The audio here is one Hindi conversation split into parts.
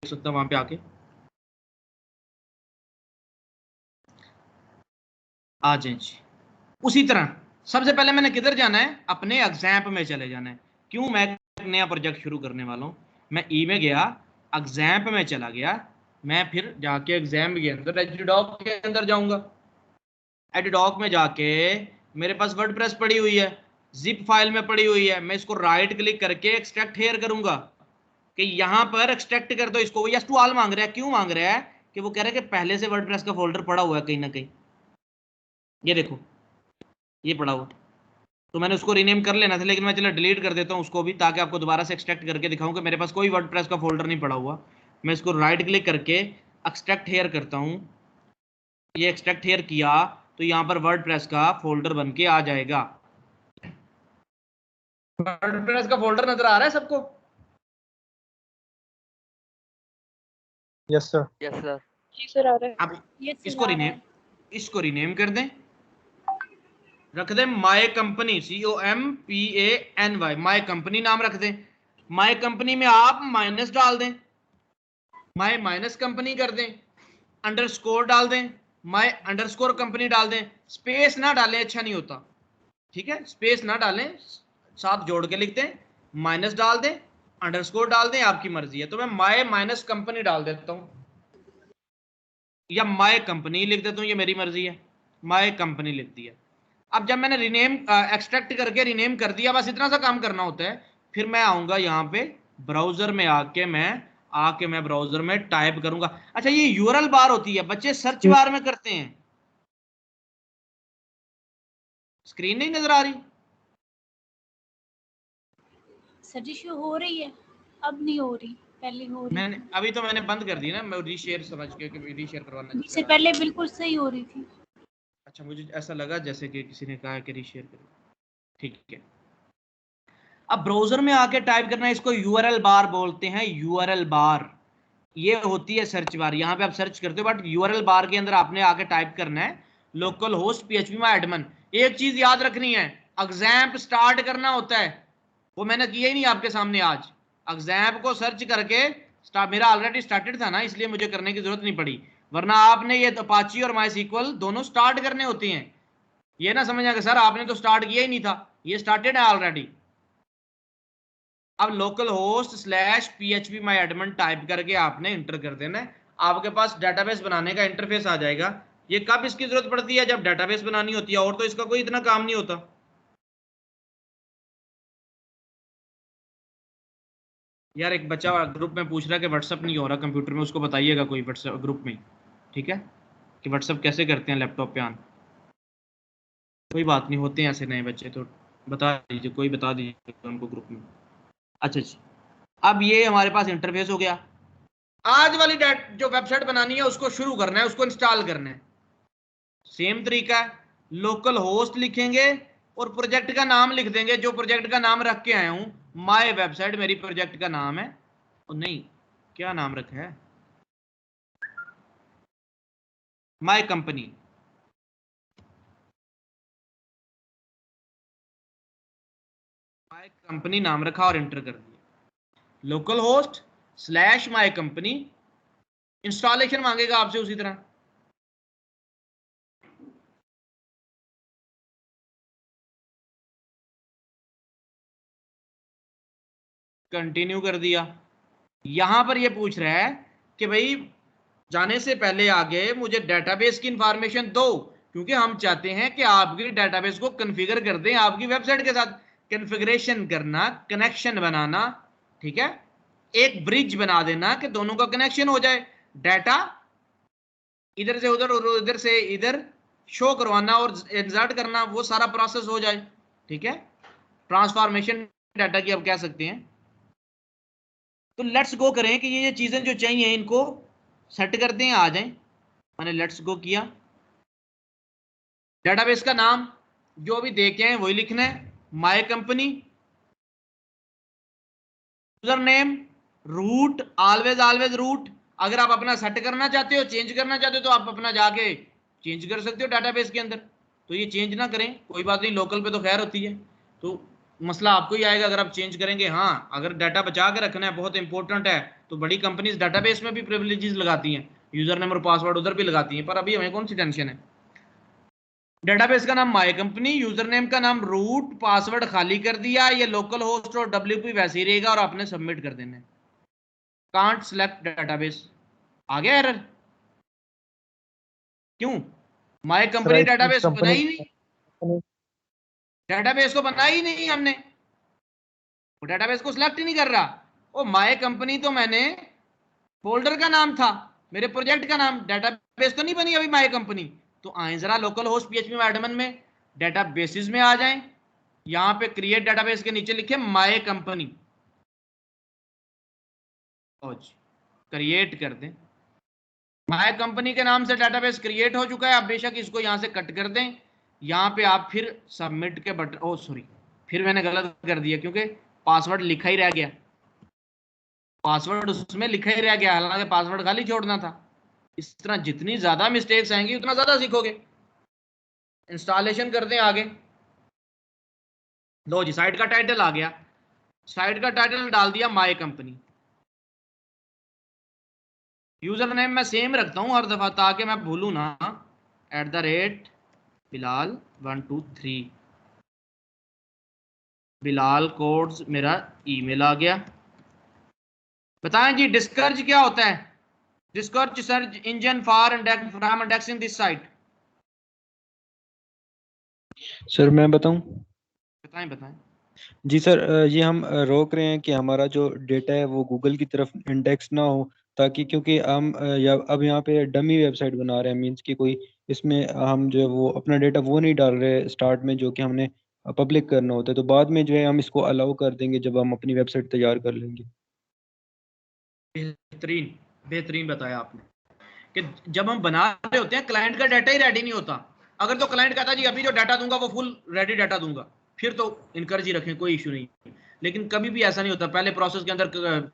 सकता हूं वहां पे आके। आ जाए जी। उसी तरह सबसे पहले मैंने किधर जाना है, अपने एग्जाम्प में चले जाना है। क्यों, मैं एक नया प्रोजेक्ट शुरू करने वाला हूं। मैं ई में गया, एग्जाम्प में चला गया, मैं फिर जाके एग्जाम के अंदर एडिडॉक के अंदर जाऊंगा। एडिडॉक में जाके मेरे पास वर्डप्रेस पड़ी हुई है, जिप फाइल में पड़ी हुई है, मैं इसको राइट क्लिक करके एक्सट्रैक्ट हेयर करूंगा कि यहां पर एक्सट्रैक्ट कर दो इसको। यस टू ऑल मांग रहा है, क्यों मांग रहा है, कि वो कह रहा है कि पहले से वर्डप्रेस का फोल्डर पड़ा हुआ है कहीं ना कहीं। ये देखो, ये पड़ा हुआ, तो मैंने उसको रीनेम कर लेना था, लेकिन मैं चलो डिलीट कर देता हूँ उसको भी, ताकि आपको दोबारा से एक्सट्रैक्ट करके दिखाऊं कि मेरे पास कोई वर्डप्रेस का फोल्डर नहीं पड़ा हुआ। मैं इसको राइट क्लिक करके एक्सट्रैक्ट हेयर करता हूँ। ये एक्सट्रैक्ट हेयर किया तो यहाँ पर वर्डप्रेस का फोल्डर बन के आ जाएगा। वर्डप्रेस का फोल्डर नजर आ रहा है सबको? Yes sir. Yes sir. जी सर आ रहा है। अब इसको रीनेम कर दें, रख दें my company, COMPANY, my company नाम रख दें। माय कंपनी में आप माइनस डाल दें, माय माइनस कंपनी कर दें, अंडरस्कोर डाल दें, माय अंडरस्कोर कंपनी डाल दें। स्पेस ना डालें, अच्छा नहीं होता, ठीक है, स्पेस ना डालें, साथ जोड़ के लिख दें, माइनस डाल दें, अंडरस्कोर डाल दें, आपकी मर्जी है। तो मैं माय माइनस कंपनी डाल देता हूं, या माय कंपनी लिख देता हूं, ये मेरी मर्जी है, माय कंपनी लिख दिया। अब जब मैंने रीनेम एक्सट्रैक्ट करके रीनेम कर दिया, बस इतना सा काम करना होता है। फिर मैं आऊंगा यहाँ पे ब्राउजर में आके मैं ब्राउजर में टाइप करूंगा। अच्छा, ये यूआरएल बार होती है, बच्चे सर्च बार में करते हैं। स्क्रीन नहीं नजर आ रही? सर जी शो हो रही है, अब नहीं हो रही, पहले हो रही। मैंने अभी तो मैंने बंद कर दी ना, मैं रीशेयर समझ के कि रीशेयर करवाना इससे पहले बिल्कुल सही हो रही थी। अच्छा, मुझे ऐसा लगा जैसे कि किसी ने कहा कि रीशेयर करो, ठीक है। अब ब्राउजर में आके टाइप करना है, इसको यूआरएल बार बोलते हैं, यूआरएल बार। ये होती है सर्च बार, यहाँ पे आप सर्च करते हो, बट यूआरएल बार के अंदर आपने आके टाइप करना है local host PHP my admin. एक चीज याद रखनी है, एग्जाम्प स्टार्ट करना होता है, वो मैंने किया ही नहीं आपके सामने आज। एग्जाम्प को सर्च करके मेरा ऑलरेडी स्टार्टेड था ना, इसलिए मुझे करने की जरूरत नहीं पड़ी, वरना आपने ये अपाची और MySQL दोनों स्टार्ट करने होते हैं। ये ना समझना कि सर आपने तो स्टार्ट किया ही नहीं था, ये स्टार्टेड है ऑलरेडी। अब local host /PHP my admin type करके आपने इंटर कर देना है, आपके पास डेटाबेस बनाने का इंटरफेस आ जाएगा। ये कब इसकी जरूरत पड़ती है, जब डेटाबेस बनानी होती है, और तो इसका कोई इतना काम नहीं होता। यार एक बच्चा ग्रुप में पूछ रहा है कि व्हाट्सअप नहीं हो रहा कंप्यूटर में, उसको बताइएगा कोई व्हाट्सएप ग्रुप में, ठीक है, कि व्हाट्सअप कैसे करते हैं लैपटॉप पे ऑन। कोई बात नहीं, होते हैं ऐसे नए बच्चे, तो बता दीजिए, कोई बता दीजिए उनको ग्रुप में। अच्छा जी, अब ये हमारे पास इंटरफेस हो गया। आज वाली जो वेबसाइट बनानी है उसको शुरू करना है, उसको इंस्टॉल करना है। सेम तरीका है, लोकल होस्ट लिखेंगे और प्रोजेक्ट का नाम लिख देंगे, जो प्रोजेक्ट का नाम रख के आया हूं, माय वेबसाइट मेरी प्रोजेक्ट का नाम है। और नहीं, क्या नाम रखा है, माय कंपनी। माय कंपनी नाम रखा और एंटर कर दिया। Local host /my company. Installation मांगेगा आपसे उसी तरह, कंटिन्यू कर दिया। यहां पर ये पूछ रहा है कि भाई जाने से पहले आगे मुझे डेटाबेस की इंफॉर्मेशन दो, क्योंकि हम चाहते हैं कि आपकी डेटाबेस को कॉन्फ़िगर कर दें आपकी वेबसाइट के साथ। कॉन्फ़िगरेशन करना, कनेक्शन बनाना, ठीक है, एक ब्रिज बना देना कि दोनों का कनेक्शन हो जाए, डाटा इधर से उधर और उधर से इधर शो करवाना और इंसर्ट करना, वो सारा प्रोसेस हो जाए, ठीक है, ट्रांसफॉर्मेशन डाटा की आप कह सकते हैं। तो लेट्स गो करें कि ये चीजें जो चाहिए इनको सेट करते हैं, आ जाएं। मैंने लेट्स गो किया, डेटाबेस का नाम जो भी दे के आए वही लिखना है, my company, user name, root, always root. अगर आप अपना सेट करना चाहते हो, चेंज करना चाहते हो, तो आप अपना जाके चेंज कर सकते हो डेटाबेस के अंदर, तो ये चेंज ना करें, कोई बात नहीं, लोकल पे तो खैर होती है। तो मसला आपको ही आएगा अगर आप चेंज करेंगे। हाँ, अगर डाटा बचा के रखना है, बहुत इंपॉर्टेंट है, तो बड़ी कंपनीज डाटाबेस में भी प्रिविलेजेस लगाती हैं, यूजर नेम और पासवर्ड उधर भी लगाती हैं, पर अभी हमें कौन सी टेंशन है। डेटाबेस का नाम माय कंपनी, यूजर नेम का नाम रूट, पासवर्ड खाली कर दिया, ये लोकल होस्ट और WP वैसे ही रहेगा और आपने सबमिट कर देना है। कांट सेलेक्ट डेटाबेस, आ गया एरर। क्यों? My sir company database company बनाई नहीं, डेटाबेस को बनाया ही नहीं हमने, वो डेटाबेस को सिलेक्ट ही नहीं कर रहा। ओ माय कंपनी तो मैंने फोल्डर का नाम था, मेरे प्रोजेक्ट का नाम, डेटाबेस तो नहीं बनी अभी माय कंपनी। तो आए जरा लोकल होस्ट PHP एडमिन में डेटाबेसेस में आ जाएं, यहां पे क्रिएट डेटाबेस के नीचे लिखे माय कंपनी, क्रिएट कर दें। माय कंपनी के नाम से डेटाबेस क्रिएट हो चुका है। आप बेशक इसको यहां से कट कर दें, यहां पे आप फिर सबमिट के बटन, ओ सॉरी, फिर मैंने गलत कर दिया क्योंकि पासवर्ड लिखा ही रह गया, पासवर्ड उसमें लिखा ही रह गया, हालांकि पासवर्ड खाली छोड़ना था। इस तरह जितनी ज्यादा मिस्टेक्स आएंगी उतना ज्यादा सीखोगे। इंस्टॉलेशन कर दें आगे। लो जी, साइट का टाइटल आ गया, साइट का टाइटल डाल दिया माय कंपनी। यूजर नेम मैं सेम रखता हूं हर दफा ताकि मैं भूलू ना, @Bilal 123, बिलाल कोड्स मेरा ईमेल आ गया। बताएं जी डिस्कर्ज क्या होता है? Discourage search engine for indexing this site. Sir मैं बताऊं? बताएं बताएं। जी सर, ये हम रोक रहे हैं कि हमारा जो डेटा है वो गूगल की तरफ इंडेक्स ना हो, ताकि क्योंकि हम या अब यहाँ पे डमी वेबसाइट बना रहे हैं, मींस कि कोई इसमें हम जो है वो अपना डेटा वो नहीं डाल रहे स्टार्ट में जो कि हमने पब्लिक करना होता है, तो बाद में जो है हम इसको अलाउ कर देंगे जब हम अपनी वेबसाइट तैयार कर लेंगे। बेहतरीन, बेहतरीन बताया आपने कि जब हम बना रहे होते हैं क्लाइंट का डाटा ही रेडी नहीं होता। अगर तो क्लाइंट कहता जी अभी जो डाटा दूंगा वो फुल रेडी डाटा दूंगा, फिर तो इनकरेज ही रखें, कोई इशू नहीं। लेकिन कभी भी ऐसा नहीं होता, पहले प्रोसेस के अंदर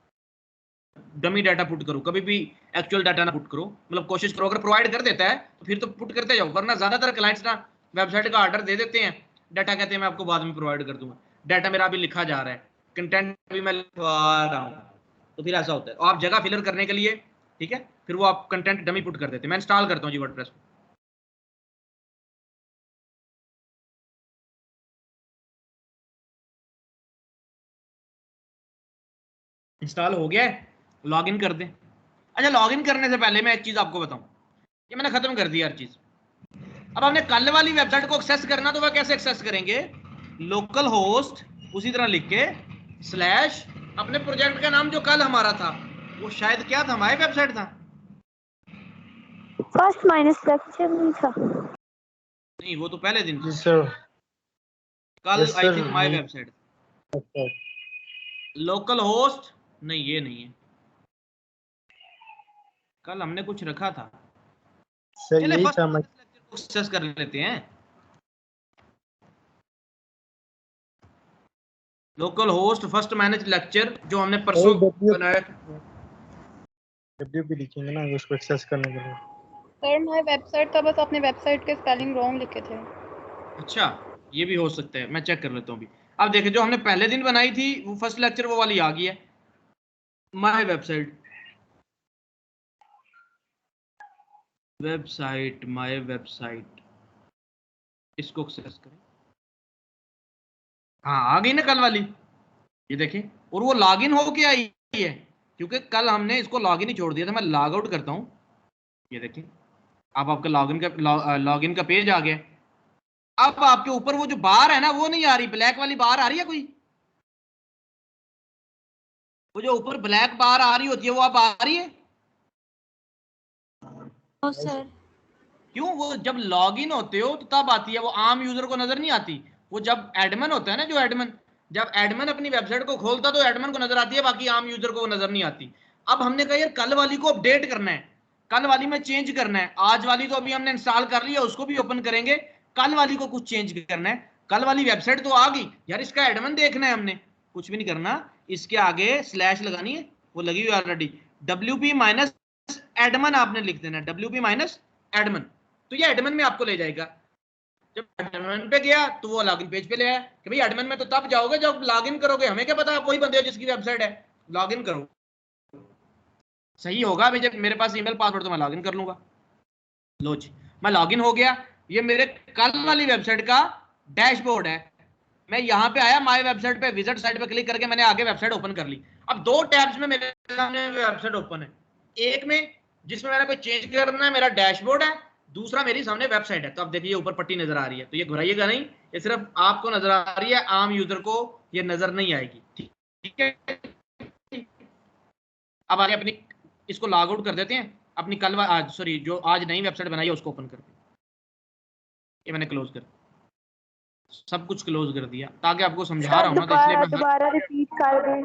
डमी डाटा पुट करो, कभी भी एक्चुअल डाटा ना पुट करो। मतलब कोशिश करो, अगर प्रोवाइड कर देता है तो फिर तो पुट करते जाओ, वरना ज्यादातर क्लाइंट्स ना वेबसाइट का ऑर्डर दे देते हैं, डाटा कहते हैं मैं आपको बाद में प्रोवाइड कर दूंगा। डाटा मेरा अभी लिखा जा रहा है, कंटेंट भी मैं लिखवा रहा हूँ, तो फिर ऐसा होता है। और आप जगह फिलर करने के लिए, ठीक है, फिर वो आप कंटेंट डमी पुट कर देते हैं। मैं इंस्टॉल करता हूँ जी वर्डप्रेस। इंस्टॉल हो गया है, लॉगिन कर दें। अच्छा, लॉगिन करने से पहले मैं एक चीज आपको बताऊं, ये मैंने खत्म कर दिया हर चीज। अब हमने कल वाली वेबसाइट को एक्सेस करना, तो वह कैसे एक्सेस करेंगे? लोकल होस्ट उसी तरह लिख के स्लैश अपने प्रोजेक्ट का नाम जो कल हमारा था, वो शायद क्या था, हमारी वेबसाइट था। फर्स्ट माइनस लेक्चर नहीं था, नहीं, वो तो पहले दिन जी सर। कल I sir think my website. Local host नहीं, ये नहीं है, कल हमने कुछ रखा था। सर चले यही फर्स्ट था। लेक्चर को एक्सेस कर लेते हैं। Local host first manage lecture जो हमने परसों बनाया। WP लिखेंगे ना उसको एक्सेस करने के लिए। सर हमारी वेबसाइट था, बस आपने वेबसाइट के स्पेलिंग रॉन्ग लिखे थे। अच्छा, ये भी हो सकता है, मैं चेक कर लेता हूँ अभी। अब देखिए, जो हमने पहले दिन बनाई थी वो फर्स्ट लेक्चर वो वाली आ गई है, my website, website my website, इसको एक्सेस करें। हाँ, आ गई ना कल वाली, ये देखें। और वो लॉगिन हो के आई है, क्योंकि कल हमने इसको लॉगिन ही छोड़ दिया था। मैं लॉग आउट करता हूँ, ये देखें, अब आपका लॉगिन का पेज आ गया। अब आपके ऊपर वो जो बार है ना वो नहीं आ रही, ब्लैक वाली बार आ रही है कोई? वो जो ऊपर ब्लैक बार आ रही होती है वो अब आ रही है? No sir. क्यों? वो जब लॉगिन होते हो तो तब आती है, वो आम यूजर को नजर नहीं आती। वो जब एडमिन होता है ना, जो एडमिन, जब एडमिन अपनी वेबसाइट को खोलता तो एडमिन को नजर आती है, बाकी आम यूजर को वो नजर नहीं आती। अब हमने कहा यार कल वाली को अपडेट करना है, कल वाली में चेंज करना है। आज वाली तो अभी हमने इंस्टॉल कर लिया, उसको भी ओपन करेंगे, कल वाली को कुछ चेंज करना है। कल वाली वेबसाइट तो आ गई यार, इसका एडमिन देखना है हमने, कुछ भी नहीं करना, इसके आगे स्लैश लगानी है, वो लगी हुई ऑलरेडी, WP माइनस एडमिन आपने लिख देना, WP माइनस एडमिन, तो ये एडमिन में आपको ले जाएगा। जब एडमिन पे गया तो वो लॉगिन पेज पे ले आया कि भाई एडमिन में तो तब जाओगे जब लॉगिन करोगे, हमें क्या पता आप वही बंदे हो जिसकी वेबसाइट है, लॉगिन करो। सही होगा अभी जब मेरे पास ईमेल पासवर्ड तो मैं लॉगिन कर लूंगा। लो जी, मैं लॉगिन हो गया। ये मेरे कल वाली वेबसाइट का डैशबोर्ड है। मैं यहाँ पे आया माय वेबसाइट पे, विजिट साइट पे क्लिक करके मैंने आगे वेबसाइट ओपन कर ली। अब दो टैब्स में मेरे सामने वेबसाइट ओपन है, एक में जिसमें मैंने कोई चेंज करना है मेरा डैशबोर्ड है, दूसरा मेरी सामने वेबसाइट है। तो अब देखिए ऊपर पट्टी नजर आ रही है, तो ये घुराइएगा नहीं, ये सिर्फ आपको नजर आ रही है, आम यूजर को ये नजर नहीं आएगी। ठीक है, अब आगे अपनी इसको लॉग आउट कर देते हैं, अपनी कल आज सॉरी जो आज नई वेबसाइट बनाई है उसको ओपन करते हैं। ये मैंने क्लोज कर, सब कुछ क्लोज कर दिया ताकि आपको समझा रहा हूं ना, तो इसलिए मैं दोबारा रिपीट कर दें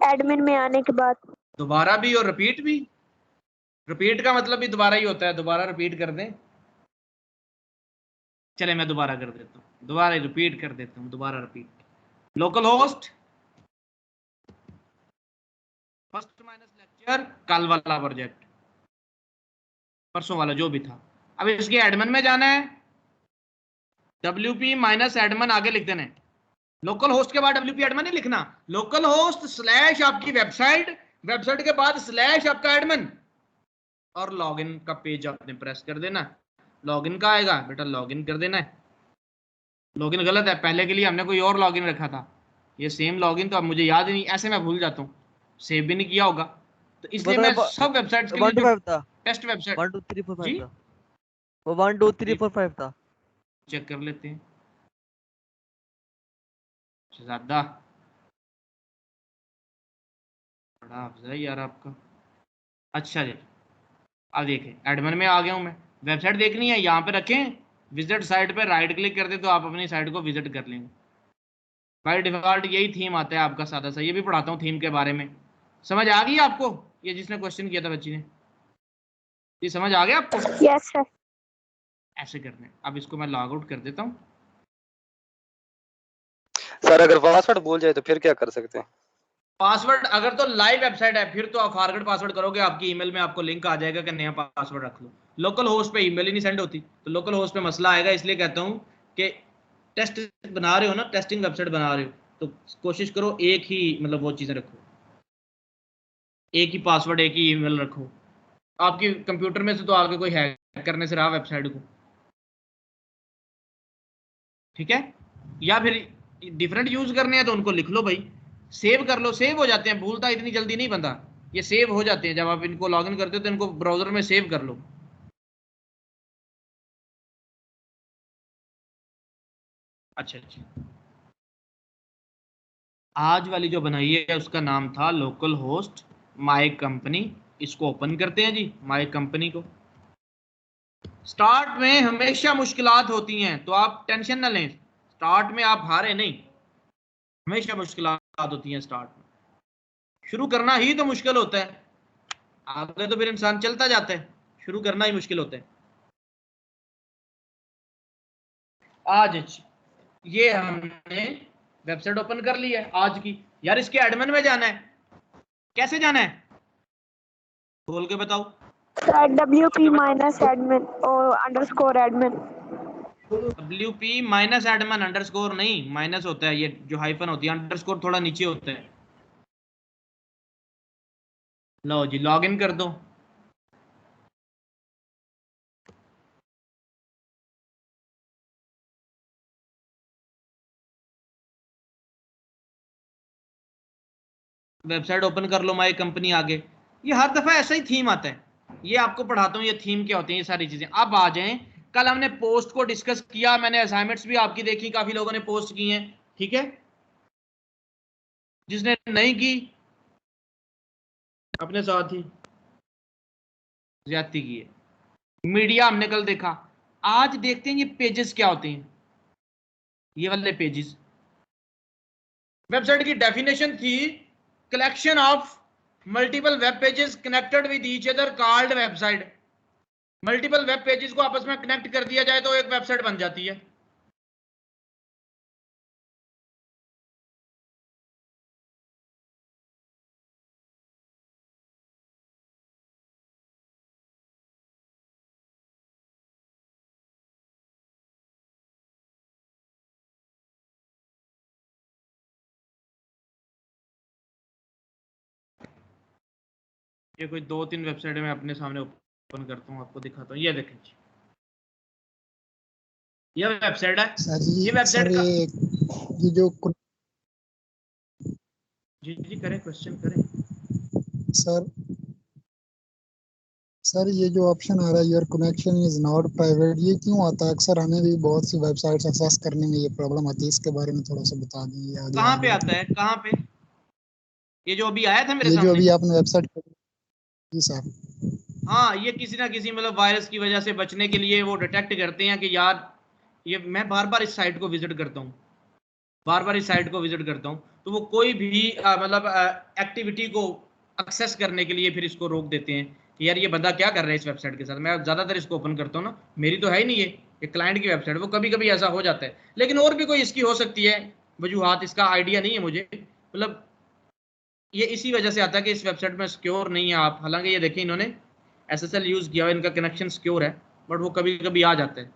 एडमिन में आने के बाद। दोबारा भी और रिपीट भी। रिपीट का मतलब भी दोबारा ही होता है, दोबारा रिपीट कर दें। चले मैं दोबारा कर देता हूँ, दोबारा रिपीट कर देता हूँ, दोबारा repeat. Local host first minus lecture कल वाला प्रोजेक्ट, परसों वाला जो भी था। अब इसके एडमिन में जाना है, WP माइनस एडमिन आगे लिख देना है। लोकल होस्ट के बाद WP एडमिन नहीं लिखना, लोकल होस्ट स्लैश आपकी वेबसाइट, वेबसाइट के बाद स्लैश आपका एडमिन, और लॉगिन का पेज आपने प्रेस कर देना। लॉगिन का आएगा बेटा, लॉगिन कर देना है। लॉगिन गलत है, पहले के लिए हमने कोई और लॉगिन रखा था, ये सेम लॉगिन तो अब मुझे याद ही नहीं, ऐसे मैं भूल जाता हूँ, सेव भी नहीं किया होगा, तो इसलिए मैं सब वेबसाइट्स के लिए जो 125 था, टेस्ट वेबसाइट 1 2 3 4 5 जी था, वो 1 2 3 4 5 था। चेक कर लेते हैं। शहजादा बड़ा अफजा है यार आपका। अच्छा जी, अब देखें एडमिन में आ गया हूँ मैं, वेबसाइट देखनी है यहाँ पे रखें, विजिट साइट पे राइट क्लिक कर दे तो आप अपनी साइट को विजिट कर लेंगे। बाय डिफॉल्ट यही थीम आता है आपका सादा सा, ये भी पढ़ाता हूँ थीम के बारे में। समझ आ गई आपको, ये जिसने क्वेश्चन किया था बच्ची ने, ये समझ आ गया आपको? Yes sir. ऐसे करने, अब इसको मैं लॉग आउट कर देता हूँ। सर अगर पासवर्ड भूल जाए तो फिर क्या कर सकते हैं? पासवर्ड अगर तो लाइव वेबसाइट है फिर तो आप फॉरगेट पासवर्ड करोगे, आपकी ईमेल में आपको लिंक आ जाएगा कि नया पासवर्ड रख लो। लोकल होस्ट पे ईमेल ही नहीं सेंड होती, तो लोकल होस्ट पे मसला आएगा। इसलिए कहता हूँ कि टेस्ट बना रहे हो ना, टेस्टिंग वेबसाइट बना रहे हो, तो कोशिश करो एक ही मतलब वो चीज़ें रखो, एक ही पासवर्ड, एक ही ईमेल रखो। आपकी कंप्यूटर में से तो आगे कोई हैक करने से रहा वेबसाइट को, ठीक है? या फिर डिफरेंट यूज करने हैं तो उनको लिख लो भाई, सेव कर लो, सेव हो जाते हैं, भूलता इतनी जल्दी नहीं बंदा, ये सेव हो जाते हैं। जब आप इनको लॉगिन करते हो तो इनको ब्राउजर में सेव कर लो। अच्छा अच्छा, आज वाली जो बनाई है उसका नाम था लोकल होस्ट माय कंपनी। इसको ओपन करते हैं जी, माय कंपनी को। स्टार्ट में हमेशा मुश्किलात होती हैं, तो आप टेंशन ना लें, स्टार्ट में आप हारे नहीं, हमेशा मुश्किलात होती हैं स्टार्ट में। शुरू करना ही तो मुश्किल होता है, आगे तो फिर इंसान चलता जाता है, शुरू करना ही मुश्किल होता है। आज ये हमने वेबसाइट ओपन कर ली है आज की, यार इसके एडमिन में जाना है, कैसे जाना है बोल के बताओ। सर WP माइनस एडमिन और underscore admin. WP minus admin, underscore नहीं, माइनस होता है, ये जो हाइफन होती है, अंडरस्कोर थोड़ा नीचे होता है। लो जी लॉग इन कर दो। वेबसाइट ओपन कर लो, माई कंपनी आगे। ये हर दफा ऐसा ही थीम आता है, ये आपको पढ़ाता हूँ ये थीम क्या होती है, ये सारी चीजें। अब आ जाएं, कल हमने पोस्ट को डिस्कस किया, मैंने असाइनमेंट्स भी आपकी देखी, काफी लोगों ने पोस्ट की हैं, ठीक है? जिसने नहीं की अपने साथ ही ज्यादती की है। मीडिया हमने कल देखा, आज देखते हैं ये पेजेस क्या होते हैं, ये वाले पेजेस। वेबसाइट की डेफिनेशन थी collection of multiple web pages connected with each other called website. Multiple web pages को आपस में कनेक्ट कर दिया जाए तो एक वेबसाइट बन जाती है। ये कोई 2-3 वेबसाइट मैं अपने सामने ओपन करता हूँ, आपको दिखाता हूँ। ये देखें जी, ये वेबसाइट है। सर जी, ये वेबसाइट का ये जो जी करें, क्वेश्चन करें। सर ये जो ऑप्शन आ रहा है your connection is not private, ये क्यों आता है? अक्सर हमें भी बहुत सी वेबसाइट्स एक्सेस करने में ये प्रॉब्लम आती है, इसके बारे में थोड़ा सा बता दीजिए आगे कहाँ पे आगे। आता है, कहाँ पे? ये जो अभी आया था मेरे ये जो सामने, अभी आपने वेबसाइट, जी सर। हाँ, ये किसी ना किसी मतलब वायरस की वजह से बचने के लिए वो डिटेक्ट करते हैं कि यार ये मैं बार बार इस साइट को विजिट करता हूँ, बार बार इस साइट को विजिट करता हूँ, तो वो कोई भी मतलब एक्टिविटी को एक्सेस करने के लिए फिर इसको रोक देते हैं कि यार ये बंदा क्या कर रहा है इस वेबसाइट के साथ। मैं ज़्यादातर इसको ओपन करता हूँ ना, मेरी तो है ही नहीं ये क्लाइंट की वेबसाइट, वो कभी कभी ऐसा हो जाता है, लेकिन और भी कोई इसकी हो सकती है वजूहात, इसका आइडिया नहीं है मुझे। मतलब ये इसी वजह से आता है कि इस वेबसाइट में सिक्योर नहीं है आप। हालांकि ये देखिए इन्होंने SSL यूज़ किया हुआ, इनका कनेक्शन सिक्योर है, बट वो कभी कभी आ जाता है,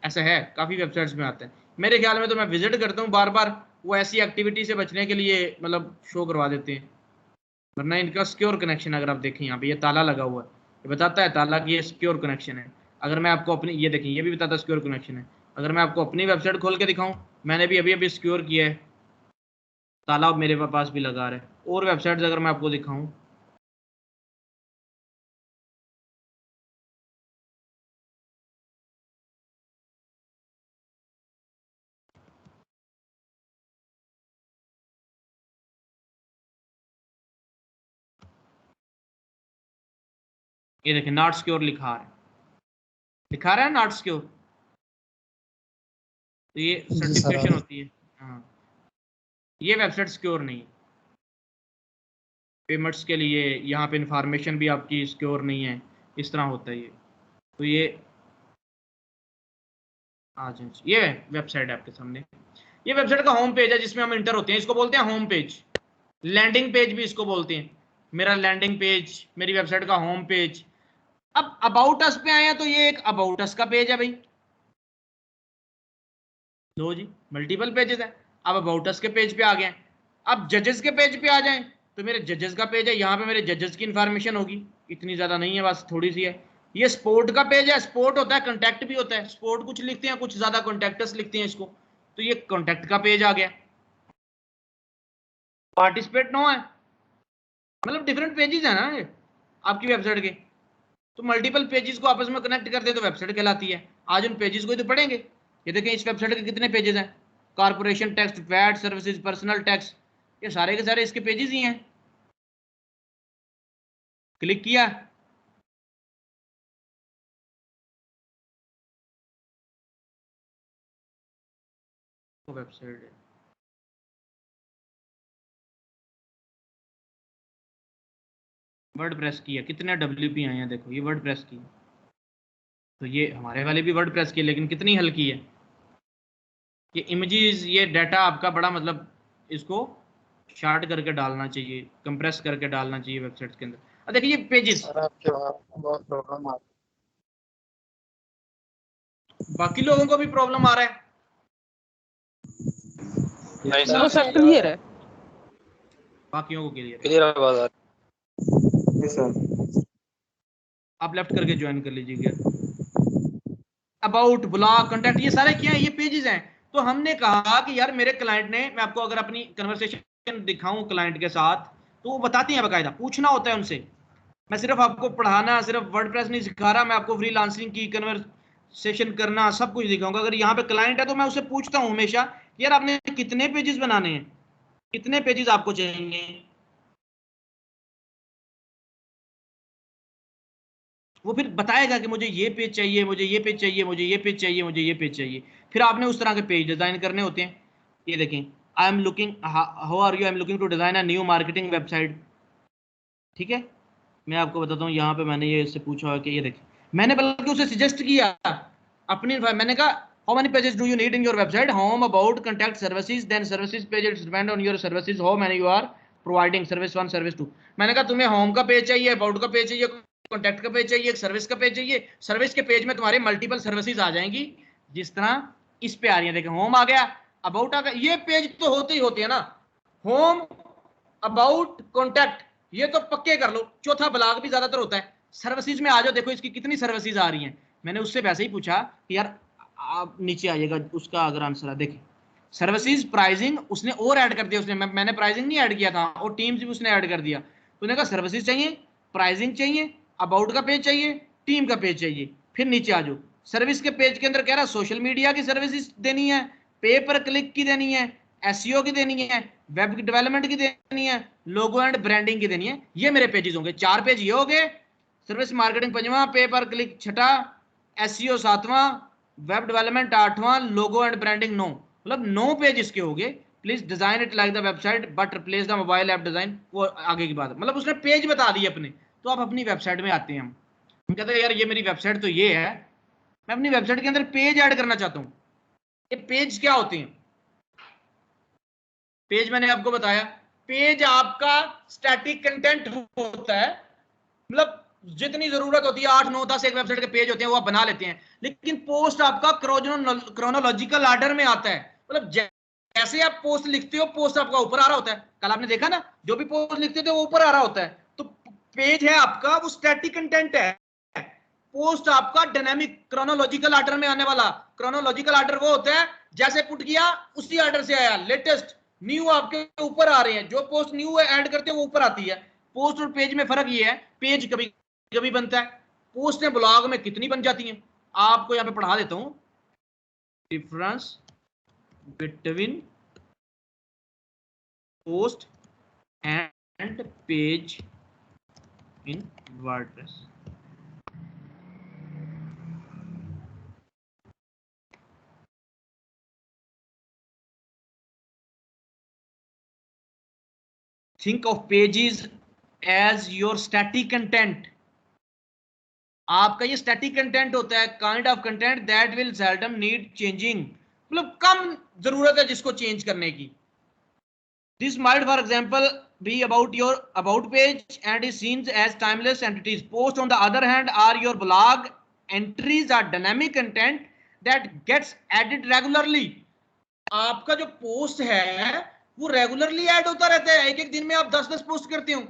ऐसा है, काफ़ी वेबसाइट्स में आता है। मेरे ख्याल में तो मैं विजिट करता हूँ बार बार, वो ऐसी एक्टिविटी से बचने के लिए मतलब शो करवा देते हैं, वरना इनका सिक्योर कनेक्शन अगर आप देखें यहाँ पे ये ताला लगा हुआ है, ये बताता है ताला कि ये सिक्योर कनेक्शन है। अगर मैं आपको अपनी, ये देखें ये भी बताता है सिक्योर कनेक्शन है। अगर मैं आपको अपनी वेबसाइट खोल के दिखाऊँ, मैंने भी अभी अभी सिक्योर किया है, ताला मेरे पास भी लगा रहा है। और वेबसाइट्स अगर मैं आपको दिखाऊँ, ये देखें नॉट सिक्योर लिखा रहा है नॉट सिक्योर, तो ये सर्टिफिकेशन होती है। हाँ, ये वेबसाइट सिक्योर नहीं है पेमेंट्स के लिए, यहाँ पे इंफॉर्मेशन भी आपकी सिक्योर नहीं है, इस तरह होता है ये। तो ये आज ये वेबसाइट है आपके सामने, ये वेबसाइट का होम पेज है जिसमें हम इंटर होते हैं, इसको बोलते हैं होम पेज, लैंडिंग पेज भी इसको बोलते हैं। मेरा लैंडिंग पेज, मेरी वेबसाइट का होम पेज। अब अबाउट अस पे आए हैं तो ये एक अबाउट अस का पेज है भाई, लो जी मल्टीपल पेजेस है। अब अबाउट अस के पेज पे आ गए, अब जजेस के पेज पे आ जाएं तो मेरे जजेस का पेज है, यहाँ पे मेरे जजेस की इंफॉर्मेशन होगी, इतनी ज्यादा नहीं है, बस थोड़ी सी है। ये स्पोर्ट का पेज है, स्पोर्ट होता है कॉन्टैक्ट भी होता है, स्पोर्ट कुछ लिखते हैं, कुछ ज्यादा कॉन्टैक्टस लिखते हैं इसको, तो ये कॉन्टैक्ट का पेज आ गया। पार्टिसिपेट नो है, मतलब डिफरेंट पेजेस है ना ये आपकी वेबसाइट के, तो मल्टीपल पेजेस को आपस में कनेक्ट करते तो वेबसाइट कहलाती है। आज उन पेजेस को ही तो पढ़ेंगे। ये देखें इस वेबसाइट के कितने पेजेस हैं, corporation tax, VAT, services, personal tax, ये सारे के सारे इसके पेजेस ही हैं। क्लिक किया, वेबसाइट है, वर्डप्रेस की है, कितने WP आए हैं देखो, ये वर्डप्रेस की है, तो ये हमारे वाले भी वर्डप्रेस की है, लेकिन कितनी हल्की है। ये इमेजेस, ये डाटा आपका बड़ा मतलब इसको शार्ट करके डालना चाहिए, कंप्रेस करके डालना चाहिए वेबसाइट के अंदर। अब देखिए ये पेजेस, आपके वहाँ बहुत प्रॉब्लम आ बाकी लोगों को भी प्रॉब्लम आ रहा है, नहीं वो सर क्लियर है, बाकियों को क्लियर है। क्लियर आवाज आ रही है सर। आप लेफ्ट करके ज्वाइन कर लीजिएगा। अबाउट, ब्लॉग, कॉन्टैक्ट, ये सारे क्या है, ये पेजेस हैं। तो हमने कहा कि यार मेरे क्लाइंट ने, मैं आपको अगर अपनी कन्वर्सेशन दिखाऊं क्लाइंट के साथ, तो वो बताते हैं, बाकायदा पूछना होता है उनसे। मैं सिर्फ आपको पढ़ाना, सिर्फ वर्डप्रेस नहीं सिखा रहा, मैं आपको फ्रीलांसिंग की कन्वर्सेशन करना सब कुछ दिखाऊंगा। अगर यहाँ पे क्लाइंट है तो मैं उससे पूछता हूँ हमेशा, यार आपने कितने पेजेस बनाने हैं, कितने पेजेस आपको चाहिए। वो फिर बताएगा कि मुझे ये पेज चाहिए, मुझे ये पेज चाहिए, मुझे ये पेज चाहिए, मुझे ये पेज चाहिए। फिर आपने उस तरह के पेज डिजाइन करने होते हैं। ये देखें, I am looking, how are you, I am looking to design a new marketing website. ठीक है, मैं आपको बताता हूँ, यहाँ पे मैंने ये इससे पूछा कि ये देखिए, मैंने बल्कि उसे सजेस्ट किया अपनी, मैंने कहा how many pages do you need in your website, home, about, contact, services, then services page depend on your services, how many you are providing, service 1, service 2। मैंने कहा तुम्हें होम का पेज चाहिए, अबाउट का पेज चाहिए, कॉन्टैक्ट का पेज चाहिए, सर्विस का पेज चाहिए। सर्विस के पेज में तुम्हारे मल्टीपल सर्विसेज आ जाएंगी, जिस तरह इस पे आ रही है। देखें होम आ गया, अबाउट आ गया, ये पेज तो होते ही होते हैं ना, होम, अबाउट, कॉन्टैक्ट, ये तो पक्के कर लो। चौथा ब्लॉग भी ज्यादातर होता है। सर्विसेज में आ जाओ, देखो इसकी कितनी सर्विसेज आ रही हैं। मैंने उससे वैसे ही पूछा कि यार आप नीचे आइएगा, उसका अगर आंसर है देखिए सर्विसेज प्राइसिंग उसने और ऐड कर दिया उसने, मैंने प्राइसिंग नहीं ऐड किया था, और टीम्स भी उसने ऐड कर दिया। तो उसने कहा सर्विसेज चाहिए, प्राइसिंग चाहिए, अबाउट का पेज चाहिए, टीम का पेज चाहिए। फिर नीचे आ जाओ, सर्विस के पेज के अंदर कह रहा सोशल मीडिया की सर्विसेज देनी है, पे पर क्लिक की देनी है, एसईओ की देनी है, वेब डेवलपमेंट की देनी है, लोगो एंड ब्रांडिंग की देनी है। ये मेरे पेजेस होंगे, 4 पेज ये हो गए, सर्विस मार्केटिंग 5वां, पे पर क्लिक 6ठा, एसईओ 7वां, वेब डेवलपमेंट 8वां, लोगो एंड ब्रांडिंग 9, मतलब 9 पेज इसके हो गए। Please design it like the website but replace the mobile app design. वो आगे की बात, मतलब उसने पेज बता दिए अपने। तो आप अपनी वेबसाइट में आते हैं, हम कहते हैं यार ये मेरी वेबसाइट तो ये है, मैं अपनी वेबसाइट के अंदर पेज ऐड करना चाहता हूँ। ये पेज क्या होते हैं? पेज मैंने आपको बताया, पेज आपका स्टैटिक कंटेंट होता है, मतलब जितनी जरूरत होती है 8, 9, 10 एक वेबसाइट के पेज होते हैं वो आप बना लेते हैं। लेकिन पोस्ट आपका क्रोनोलॉजिकल ऑर्डर में आता है, मतलब जैसे आप पोस्ट लिखते हो पोस्ट आपका ऊपर आ रहा होता है। कल आपने देखा ना, जो भी पोस्ट लिखते थे वो ऊपर आ रहा होता है। तो पेज है आपका वो स्टैटिक कंटेंट है, पोस्ट आपका डायनामिक क्रोनोलॉजिकल ऑर्डर में आने वाला। क्रोनोलॉजिकल ऑर्डर वो होता है जैसे पुट किया उसी ऑर्डर से आया, लेटेस्ट न्यू आपके ऊपर आ रहे हैं, जो पोस्ट न्यू ऐड करते हैं वो ऊपर आती है। पोस्ट और पेज में फर्क ये है, पेज कभी कभी बनता है, पोस्ट ब्लॉग में कितनी बन जाती हैं। आपको यहां पे पढ़ा देता हूं, difference between post and page in WordPress. Think of pages as your static content. आपका ये स्टैटिक कंटेंट होता है, kind of content that will seldom need changing, मतलब कम जरूरत है जिसको चेंज करने की। This might for example be about your about page and is seen as timeless entities. Post on the other hand are your blog entries are dynamic content that gets added regularly. आपका जो पोस्ट है वो रेगुलरली ऐड होता रहता है, एक एक दिन में आप 10-10 पोस्ट करते हो।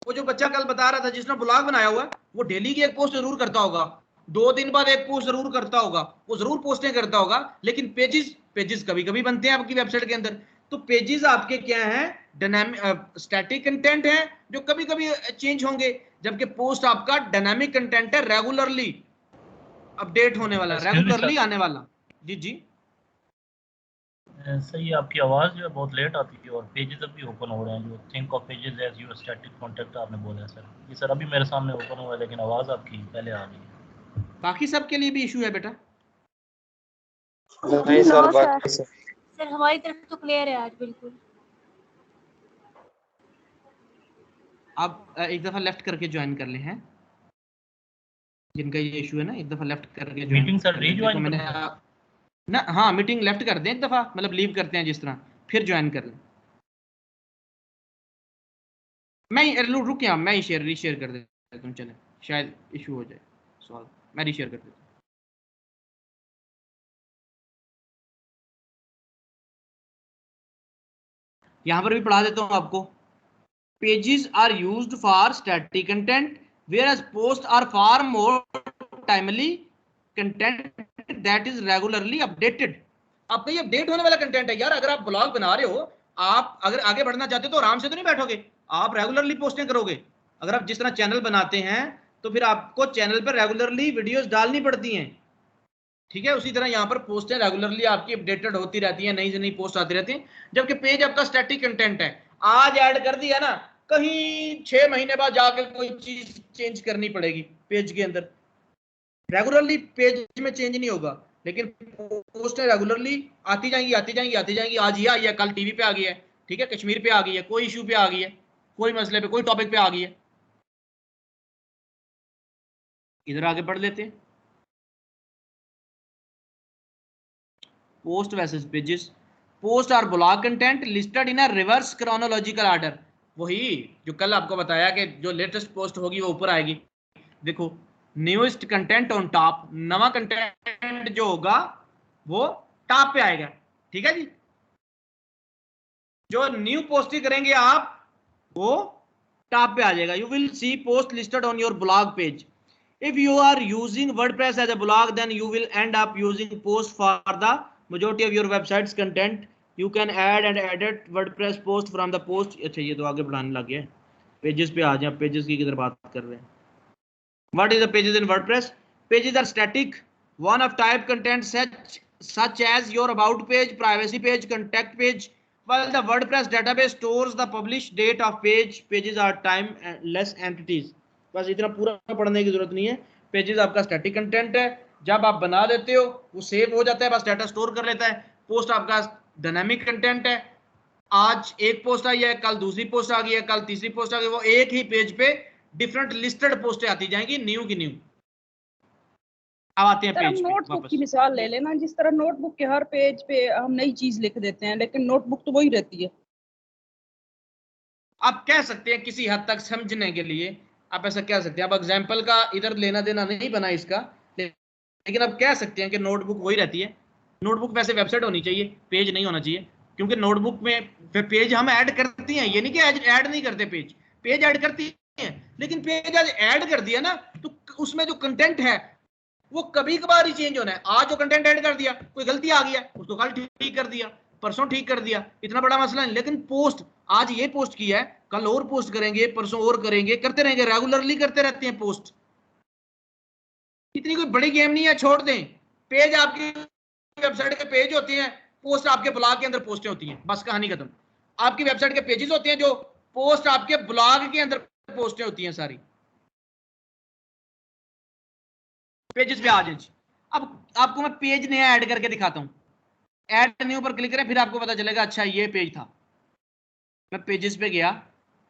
वो जो बच्चा कल बता रहा था जिसने ब्लॉग बनाया हुआ है, वो डेली की एक पोस्ट जरूर करता होगा, 2 दिन बाद एक पोस्ट जरूर करता होगा, वो जरूर पोस्टें करता होगा। लेकिन पेजेस कभी कभी बनते हैं आपकी वेबसाइट के अंदर। तो पेजेस आपके क्या है, डायनामिक स्टैटिक कंटेंट है जो कभी कभी चेंज होंगे, जबकि पोस्ट आपका डायनामिक कंटेंट है, रेगुलरली अपडेट होने वाला, रेगुलरली आने वाला। जी जी सही, आपकी आवाज़ जो है बहुत लेट आती है और पेजेस अभी ओपन हो रहे हैं। जो think of pages as your static content आपने बोला है सर, ये सर अभी मेरे सामने ओपन हुआ है लेकिन आवाज़ आपकी पहले आ गई है। बाकी सबके लिए भी इशू है बेटा? नहीं सर, बाकी सर हमारी तरफ तो क्लियर है आज बिल्कुल। आप एक दफा लेफ्ट करके ज्वाइन कर ले हैं, जिनका ये इशू है ना, एक दफा लेफ्ट करके मीटिंग सर रीज्वाइन मैंने ना, हाँ मीटिंग लेफ्ट कर दें एक दफा, मतलब लीव करते हैं जिस तरह, फिर ज्वाइन कर लें। मैं रुक गया, मैं ही रीशेयर कर देता हूं, चले शायद इशू हो जाए सॉल्व। मैं रीशेयर कर देता हूं। यहां पर भी पढ़ा देता हूं आपको। Pages are used for static content whereas posts are far more timely content that is regularly updated। आपका ये अपडेट होने वाला कंटेंट है यार। अगर आप ब्लॉग बना रहे हो, आप अगर आगे बढ़ना चाहते हो तो आराम से तो नहीं बैठोगे, आप रेगुलरली पोस्टिंग करोगे। अगर आप जिस तरह चैनल बनाते हैं तो फिर आपको चैनल पर रेगुलरली वीडियोस डालनी पड़ती हैं, ठीक है। उसी तरह यहाँ पर पोस्टें रेगुलरली आपकी अपडेटेड होती रहती हैं, नई से नई पोस्ट आती रहती हैं। जबकि पेज आपका स्टैटिक कंटेंट है, आज ऐड कर दिया ना, कहीं 6 महीने बाद जाकर कोई चीज चेंज करनी पड़ेगी पेज के अंदर। रेगुलरली पेज में चेंज नहीं होगा, लेकिन पोस्टें रेगुलरली आती जाएंगी आती जाएंगी आती जाएंगी। आज ये आई है, कल टीवी पे आ गई है, ठीक है, कश्मीर पे आ गई है, कोई इशू पे आ गई है, कोई मसले पे, कोई टॉपिक पे आ गई है। इधर आगे बढ़ लेते हैं। Post versus pages. Post are blog content listed in a reverse chronological order. वही जो कल आपको बताया कि जो लेटेस्ट पोस्ट होगी वो ऊपर आएगी। देखो, न्यूएस्ट कंटेंट ऑन टॉप, नवा कंटेंट जो होगा वो टॉप पे आएगा, ठीक है जी। जो न्यू पोस्टिंग करेंगे आप वो टॉप पे आ जाएगा। You will see post listed on your blog page. If you are using WordPress as a blog, then you will end up using post for the majority of your website's content. You can add and edit WordPress post from the post. अच्छा ये तो आगे बढ़ाने लग गया। पेजेस पे आ जाए, पेजेस की किधर बात कर रहे हैं। What is the pages in WordPress? Pages are static, one of type content such as your about page, privacy page, contact page. While the WordPress database stores the published date of page, pages are time-less entities. बस इतना पूरा पढ़ने की जरूरत नहीं है। पेजेस आपका स्टैटिक कंटेंट है, जब आप बना देते हो वो सेव हो जाता है, बस डाटा स्टोर कर लेता है। पोस्ट आपका डायनामिक कंटेंट है, आज एक पोस्ट आई है, कल दूसरी पोस्ट आ गई है, कल तीसरी पोस्ट आ गई, वो एक ही पेज पे डिफरेंट लिस्टेड पोस्टें आती जाएंगी, न्यू की न्यू। अब आते हैं पेज पे। नोटबुक की मिसाल ले लेना, जिस तरह नोटबुक के हर पेज पे हम नई चीज लिख देते हैं, लेकिन नोटबुक तो वही रहती है। आप कह सकते हैं किसी हद तक समझने के लिए आप ऐसा कह सकते हैं। अब एग्जाम्पल का इधर लेना देना नहीं बना इसका, लेकिन आप कह सकते हैं कि नोटबुक वही रहती है। नोटबुक वैसे वेबसाइट होनी चाहिए, पेज नहीं होना चाहिए, क्योंकि नोटबुक में पेज हम ऐड करती हैं, ये नहीं कि ऐड नहीं करते, पेज ऐड करती हैं, लेकिन पेज आज ऐड कर दिया ना तो उसमें जो कंटेंट है वो कभी कभार ही चेंज होना है। आज जो कंटेंट ऐड कर दिया, कोई गलती आ गई है, उसको कल ठीक कर दिया, परसों ठीक कर दिया, इतना बड़ा मसला नहीं। लेकिन पोस्ट आज ये पोस्ट किया है, कल और पोस्ट करेंगे, परसों और करेंगे, करते रहेंगे, रेगुलरली करते रहते हैं पोस्ट। इतनी कोई बड़ी गेम नहीं है, छोड़ दें। पेज आपकी वेबसाइट के पेज होते हैं, पोस्ट आपके ब्लॉग के अंदर पोस्टें होती हैं, बस कहानी खत्म। आपकी वेबसाइट के पेजेस होते हैं, जो पोस्ट आपके ब्लॉग के अंदर पोस्टें होती हैं सारी। पेजेस पे आ जाए। अब आपको मैं पेज नया ऐड करके दिखाता हूं। ऐड न्यू पर क्लिक करें, फिर आपको पता चलेगा अच्छा ये पेज था। मैं पेजेस पे गया,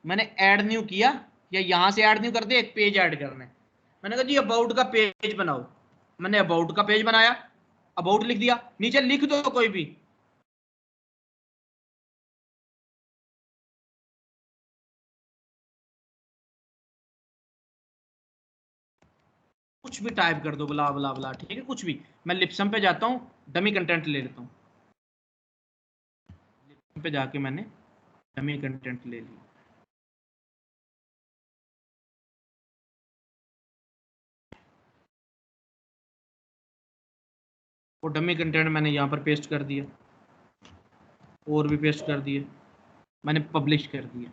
मैंने ऐड न्यू किया, या यहां से ऐड न्यू कर दे, एक पेज ऐड करना है। मैंने कहा जी अबाउट का पेज बनाओ, मैंने अबाउट का पेज बनाया, अबाउट लिख दिया, नीचे लिख दो कोई भी, कुछ भी टाइप कर दो, ब्ला ब्ला ब्ला, ठीक है, कुछ भी। मैं लिप्सम पे जाता हूँ, डमी कंटेंट ले लेता हूँ, लिप्सम पे जाके मैंने डमी कंटेंट ले लिया। वो डमी कंटेंट मैंने यहाँ पर पेस्ट कर दिया, और भी पेस्ट कर दिए, मैंने पब्लिश कर दिया।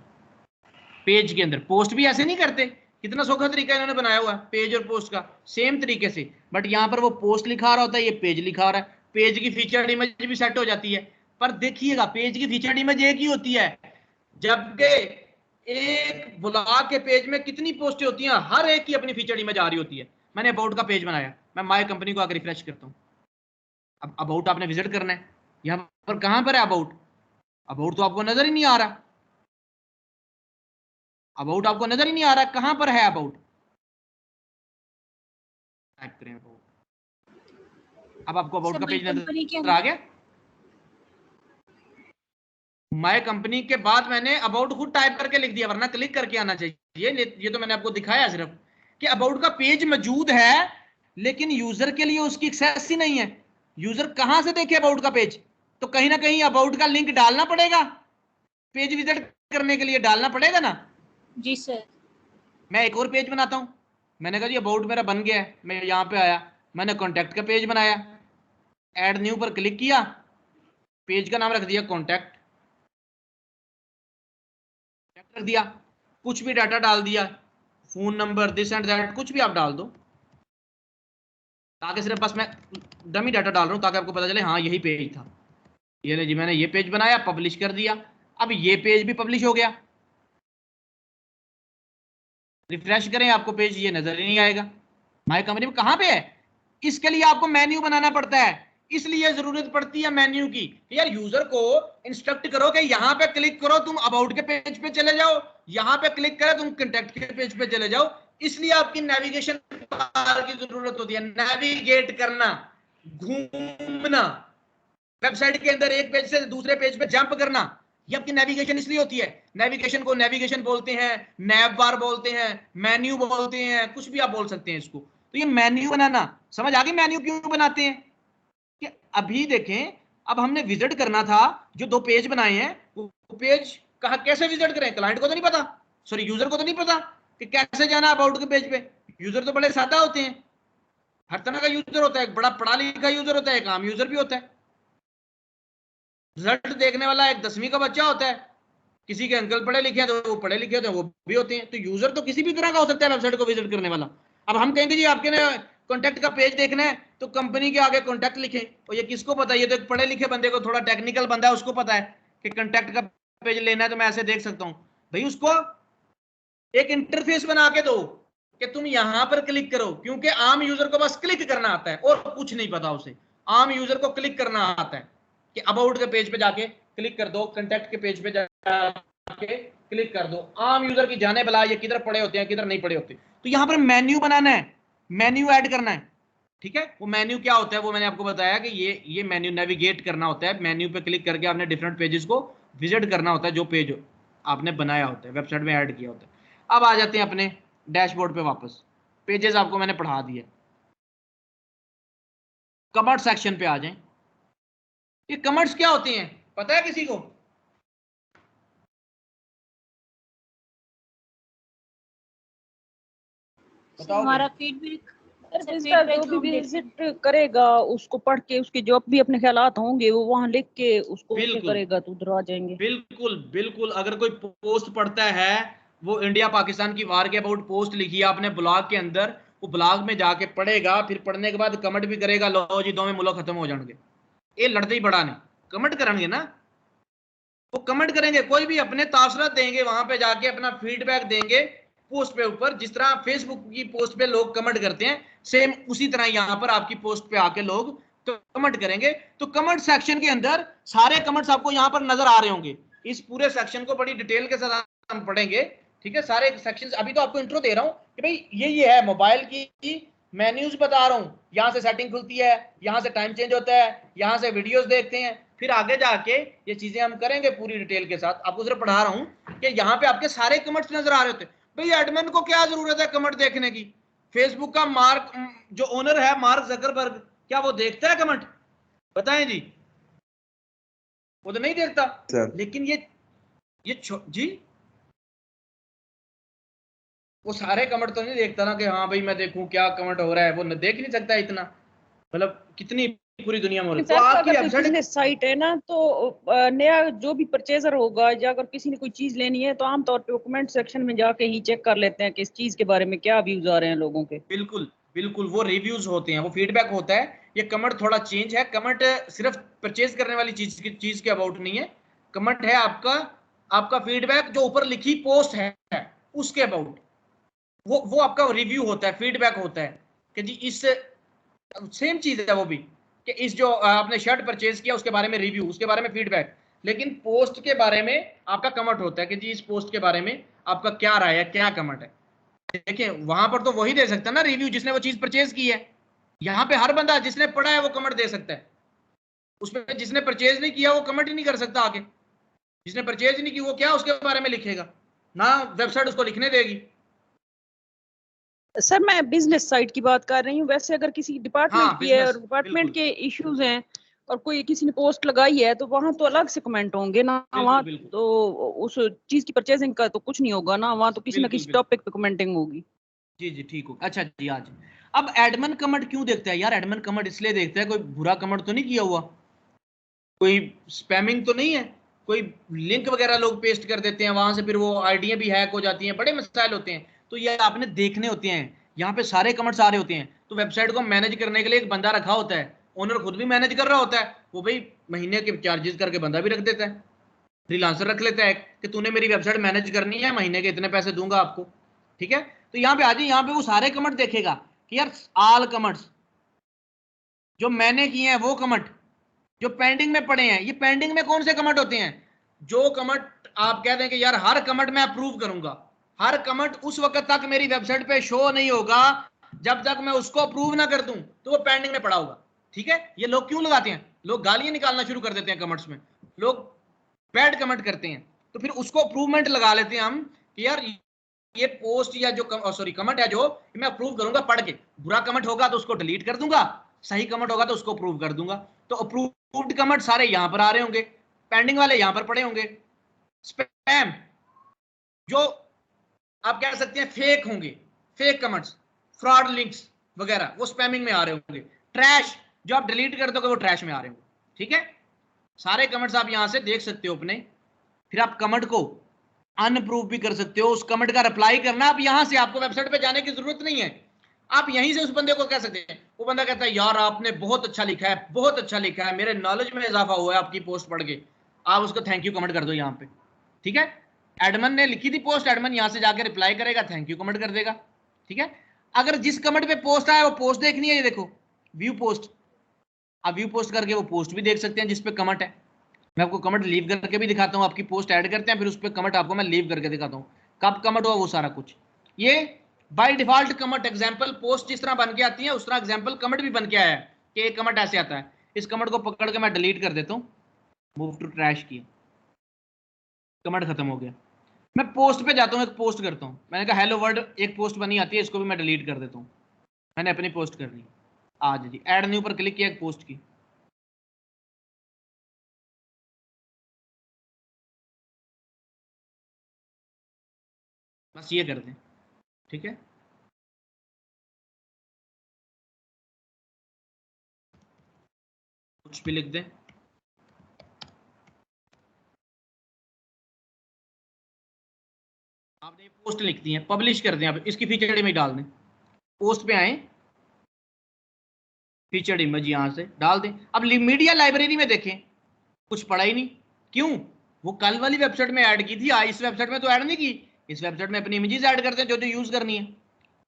पेज के अंदर पोस्ट भी ऐसे नहीं करते, कितना सौखा तरीका इन्होंने बनाया हुआ है पेज और पोस्ट का, सेम तरीके से। बट यहाँ पर वो पोस्ट लिखा रहा होता है, ये पेज लिखा रहा है। पेज की फीचर्ड इमेज भी सेट हो जाती है, पर देखिएगा पेज की फीचर्ड इमेज एक ही होती है, जबकि एक ब्लॉग के पेज में कितनी पोस्टें होती हैं, हर एक की अपनी फीचर्ड इमेज आ रही होती है। मैंने अबाउट का पेज बनाया, मैं माय कंपनी को आकर रिफ्रेश करता हूँ। अब अबाउट आपने विजिट करना है, यहाँ पर कहाँ पर है अबाउट? अबाउट तो आपको नजर ही नहीं आ रहा, अबाउट आपको नजर ही नहीं आ रहा, कहां पर है अबाउट? टाइप करें अबाउट। अब आपको अबाउट का पेज नजर आ गया। माय कंपनी के बाद मैंने अबाउट खुद टाइप करके लिख दिया, वरना क्लिक करके आना चाहिए। ये तो मैंने आपको दिखाया सिर्फ कि अबाउट का पेज मौजूद है, लेकिन यूजर के लिए उसकी एक्सेस ही नहीं है। यूजर कहां से देखे अबाउट का पेज? तो कहीं ना कहीं अबाउट का लिंक डालना पड़ेगा, पेज विजिट करने के लिए डालना पड़ेगा ना। जी सर। मैं एक और पेज बनाता हूं। मैंने कहा जी अबाउट मेरा बन गया है, मैं यहाँ पे आया, मैंने कॉन्टैक्ट का पेज बनाया, ऐड न्यू पर क्लिक किया, पेज का नाम रख दिया कॉन्टैक्ट रख दिया, कुछ भी डाटा डाल दिया, phone number, this and that, कुछ भी आप डाल दो, ताकि सिर्फ बस मैं डमी डाटा डाल रहा हूँ ताकि आपको पता चले हाँ यही पेज था। ये ले जी, मैंने ये पेज बनाया, पब्लिश कर दिया, अब ये पेज भी पब्लिश हो गया। रिफ्रेश करें, आपको पेज ये नजर ही नहीं आएगा। माय कंपनी में कहां पे है? इसके लिए आपको मेन्यू बनाना पड़ता है, इसलिए जरूरत पड़ती है मेन्यू की। यार यूजर को इंस्ट्रक्ट करो कि यहाँ पे क्लिक करो, तुम अबाउट के पेज पे चले जाओ, यहाँ पे क्लिक करो तुम कॉन्टैक्ट के पेज पे चले जाओ। इसलिए आपकी नेविगेशन बार की जरूरत होती है, नेविगेट करना, घूमना, वेबसाइट के अंदर एक पेज से दूसरे पेज पे जंप करना, ये आपकी नेविगेशन इसलिए होती है। नेविगेशन को नेविगेशन बोलते हैं, नैव बार बोलते हैं, मेन्यू बोलते हैं, कुछ भी आप बोल सकते हैं इसको। तो ये मेन्यू बनाना समझ आ गई, मेन्यू क्यों बनाते हैं? कि अभी देखें, अब हमने विजिट करना था, जो 2 पेज बनाए हैं वो पेज कहाँ कैसे विजिट करें, क्लाइंट को तो नहीं पता, सॉरी यूजर को तो नहीं पता कि कैसे जाना अबाउट के पेज पे। यूजर तो बड़े सादा होते हैं, हर तरह का यूजर होता है, एक बड़ा पढ़ा लिखा यूजर होता है, एक आम यूजर भी होता है। रिजल्ट देखने वाला एक 10वीं का बच्चा होता है, किसी के अंकल पढ़े लिखे हैं तो वो पढ़े लिखे होते हैं, वो भी होते हैं। तो यूजर तो किसी भी तरह का हो सकता है वेबसाइट को विजिट करने वाला। अब हम कहेंगे जी आपके ने कॉन्टैक्ट का पेज देखना है तो कंपनी के आगे कॉन्टैक्ट लिखें, और ये किसको पता है? ये तो एक पढ़े लिखे बंदे को, थोड़ा टेक्निकल बंदा है, उसको पता है कि कॉन्टैक्ट का पेज लेना है तो मैं ऐसे देख सकता हूँ। भाई उसको एक इंटरफेस बना के दो कि तुम यहां पर क्लिक करो, क्योंकि आम यूजर को बस क्लिक करना आता है और कुछ नहीं पता उसे। आम यूजर को क्लिक करना आता है कि अबाउट के पेज पे जाके क्लिक कर दो, कॉन्टैक्ट के पेज पे जाके क्लिक कर दो। आम यूजर की जाने भला ये किधर पड़े होते हैं किधर नहीं पड़े होते। तो यहां पर मेन्यू बनाना है, मेन्यू ऐड करना है, ठीक है। वो मेन्यू क्या होता है वो मैंने आपको बताया कि ये मेन्यू नेविगेट करना होता है। मेन्यू पे क्लिक करके आपने डिफरेंट पेजेस को विजिट करना होता है, जो पेज आपने बनाया होता है, वेबसाइट में ऐड किया होता है। अब आ जाते हैं अपने डैशबोर्ड पे वापस। पेजेस आपको मैंने पढ़ा दिए, कमेंट सेक्शन पे आ जाएं। ये कमेंट्स क्या होते हैं पता है किसी को? बताओ। हमारा फीडबैक, जो भी विजिट करेगा उसको पढ़ के उसके जो भी अपने ख्यालात होंगे वो वहां लिख के उसको करेगा तो उधर आ जाएंगे। बिल्कुल बिल्कुल। अगर कोई पोस्ट पढ़ता है, वो इंडिया पाकिस्तान की वार के अबाउट पोस्ट लिखी है आपने ब्लॉग के अंदर, वो ब्लॉग में जाके पढ़ेगा, फिर पढ़ने के बाद कमेंट भी करेगा, लो जी 2 में मुल्क खत्म हो जाएंगे। ये लड़ते ही बड़ा नहीं, कमेंट करेंगे ना, वो कमेंट करेंगे, कोई भी अपने तासरात देंगे, वहां पे जाके अपना फीडबैक देंगे पोस्ट पे ऊपर। जिस तरह फेसबुक की पोस्ट पे लोग कमेंट करते हैं, सेम उसी तरह यहाँ पर आपकी पोस्ट पे आके लोग कमेंट करेंगे। तो कमेंट सेक्शन के अंदर सारे कमेंट्स आपको यहाँ पर नजर आ रहे होंगे। इस पूरे सेक्शन को बड़ी डिटेल के साथ हम पढ़ेंगे, ठीक है। सारे सेक्शंस, अभी तो आपको इंट्रो दे रहा हूँ कि भाई ये है मोबाइल की मेन्यूज बता रहा हूँ। यहाँ से सेटिंग खुलती है, यहाँ से टाइम चेंज होता है, यहाँ से वीडियोस देखते हैं, फिर आगे जाके ये चीजें हम करेंगे पूरी डिटेल के साथ। आपको सिर्फ पढ़ा रहा हूँ कि यहाँ पे आपके सारे कमेंट्स नजर आ रहे होते हैं। भाई एडमिन को क्या जरूरत है कमेंट देखने की? फेसबुक का मार्क जो ओनर है मार्क जकरबर्ग, क्या वो देखता है कमेंट? बताएं जी, वो तो नहीं देखता सर। लेकिन ये जी वो सारे कमेंट तो नहीं देखता ना कि हाँ भाई मैं देखूं क्या कमेंट हो रहा है, वो देख नहीं सकता इतना। मतलब कितनी पूरी दुनिया में। तो आपकी बिजनेस साइट है ना, तो नया जो भी परचेजर होगा या अगर किसी ने कोई चीज लेनी है तो आमतौर पे कमेंट सेक्शन में जाके ही चेक कर लेते हैं कि इस चीज के बारे में क्या व्यूज आ रहे हैं लोगों के। बिल्कुल बिल्कुल, वो रिव्यूज होते हैं, वो फीडबैक होता है। ये कमेंट थोड़ा चेंज है, कमेंट सिर्फ परचेज करने वाली चीज के अबाउट नहीं है। कमेंट है आपका फीडबैक, जो ऊपर लिखी पोस्ट है उसके अबाउट, वो आपका रिव्यू होता है, फीडबैक होता है कि जी इस सेम चीज है वो भी, कि इस जो आपने शर्ट परचेज किया उसके बारे में रिव्यू, उसके बारे में फीडबैक। लेकिन पोस्ट के बारे में आपका कमेंट होता है कि जी इस पोस्ट के बारे में आपका क्या राय है, क्या कमेंट है। देखिए वहां पर तो वही दे सकता है ना रिव्यू जिसने वो चीज परचेज की है। यहाँ पे हर बंदा जिसने पढ़ा है वो कमेंट दे सकता है, उसमें जिसने परचेज नहीं किया वो कमेंट ही नहीं कर सकता आगे। जिसने परचेज नहीं की वो क्या उसके बारे में लिखेगा ना, वेबसाइट उसको लिखने देगी। सर मैं बिजनेस साइट की बात कर रही हूँ, वैसे अगर किसी डिपार्टमेंट की है और डिपार्टमेंट के इश्यूज हैं और कोई किसी ने पोस्ट लगाई है तो वहाँ तो अलग से कमेंट होंगे ना, वहाँ तो उस चीज की परचेजिंग का तो कुछ नहीं होगा ना, वहाँ तो किसी ना किसी टॉपिक पे कमेंटिंग होगी। जी जी ठीक होगा। अच्छा जी आज अब एडमिन कमेंट क्यों देखता है यार? एडमिन कमेंट इसलिए देखता है, कोई बुरा कमेंट तो नहीं किया हुआ, कोई स्पैमिंग तो नहीं है, कोई लिंक वगैरह लोग पेस्ट कर देते हैं वहां से, फिर वो आईडियां भी हैक हो जाती हैं, बड़े मसाइल होते हैं। तो ये आपने देखने होते हैं, यहाँ पे सारे कमेंट्स आ रहे होते हैं। तो वेबसाइट को मैनेज करने के लिए एक बंदा रखा होता है, ओनर खुद भी मैनेज कर रहा होता है, वो भाई महीने के चार्जेस करके बंदा भी रख देता है, फ्रीलांसर रख लेता है कि तूने मेरी वेबसाइट मैनेज करनी है, महीने के इतने पैसे दूंगा आपको, ठीक है। तो यहाँ पे आ जाइए, यहाँ पे वो सारे कमेंट देखेगा कि यार ऑल कमेंट्स जो मैंने किए हैं, वो कमेंट जो पेंडिंग में पड़े हैं। ये पेंडिंग में कौन से कमेंट होते हैं? जो कमेंट आप कह दें कि यार हर कमेंट मैं अप्रूव करूंगा, हर कमेंट उस वक्त तक मेरी वेबसाइट पे शो नहीं होगा जब तक मैं उसको अप्रूव ना कर दूं, तो वो पेंडिंग में पड़ा होगा, ठीक है। ये लोग क्यों लगाते हैं? लोग गालियां निकालना शुरू कर देते हैं कमेंट्स में, लोग बैड कमेंट करते हैं, तो फिर उसको अप्रूवमेंट लगा लेते हैं हम कि यार ये पोस्ट या जो कमेंट है जो मैं अप्रूव करूंगा पढ़ के। बुरा कमेंट होगा तो उसको डिलीट कर दूंगा, सही कमेंट होगा तो उसको अप्रूव कर दूंगा। तो अप्रूव्ड कमेंट सारे यहां पर आ रहे होंगे, पेंडिंग वाले यहां पर पड़े होंगे। स्पैम जो आप कह सकते हैं फेक होंगे, फेक कमेंट्स, फ्रॉड लिंक्स वगैरह, वो स्पैमिंग में आ रहे होंगे। ट्रैश, जो आप डिलीट कर दोगे वो ट्रैश में आ रहे होंगे। ठीक है, सारे कमेंट्स आप यहां से देख सकते हो अपने। फिर आप कमेंट को अनप्रूव भी कर सकते हो, उस कमेंट का रिप्लाई करना आप यहां से, आपको वेबसाइट पे जाने की जरूरत नहीं है, आप यहीं से उस बंदे को कह सकते हैं। वो बंदा कहता है यार आपने बहुत अच्छा लिखा है, बहुत अच्छा लिखा है, मेरे नॉलेज में इजाफा हुआ है आपकी पोस्ट पढ़ के, आप उसको थैंक यू कमेंट कर दो यहाँ पे। ठीक है, एडमन ने लिखी थी पोस्ट, एडमन यहां से जाकर रिप्लाई करेगा, थैंक यू कमेंट कर देगा। ठीक है, अगर जिस कमेंट पे पोस्ट आया वो पोस्ट देखनी है, ये देखो व्यू पोस्ट, आप व्यू पोस्ट करके वो पोस्ट भी देख सकते हैं जिस पे कमेंट है। मैं आपको कमेंट लीव करके भी दिखाता हूँ, आपकी पोस्ट ऐड करते हैं फिर उस पर कमेंट आपको मैं लीव करके दिखाता हूँ कब कमेंट हुआ वो सारा कुछ। ये by default comment example post जिस तरह बन के आती है उस तरह एग्जांपल कमेंट भी बन के आया है कि एक कमेंट ऐसे आता है। इस कमेंट को पकड़ के मैं डिलीट कर देता हूँ, मूव टू ट्रैश किया, कमेंट खत्म हो गया। मैं पोस्ट पे जाता हूँ, एक पोस्ट करता हूँ, मैंने कहा हेलो वर्ल्ड, एक पोस्ट बनी आती है, इसको भी मैं डिलीट कर देता हूँ, मैंने अपनी पोस्ट कर ली। आज जी ऐड न्यू पर क्लिक किया, एक पोस्ट की, बस ये कर दें। ठीक है, कुछ भी लिख दें, आपने पोस्ट लिख दी है, पब्लिश कर दें, आप इसकी फीचर इमेज डाल दें, पोस्ट पे आए, फीचर इमेज यहां से डाल दें। अब मीडिया लाइब्रेरी में देखें, कुछ पड़ा ही नहीं, क्यों? वो कल वाली वेबसाइट में ऐड की थी, आज इस वेबसाइट में तो ऐड नहीं की। इस वेबसाइट में अपनी इमेजेस ऐड करते हैं जो जो यूज करनी है।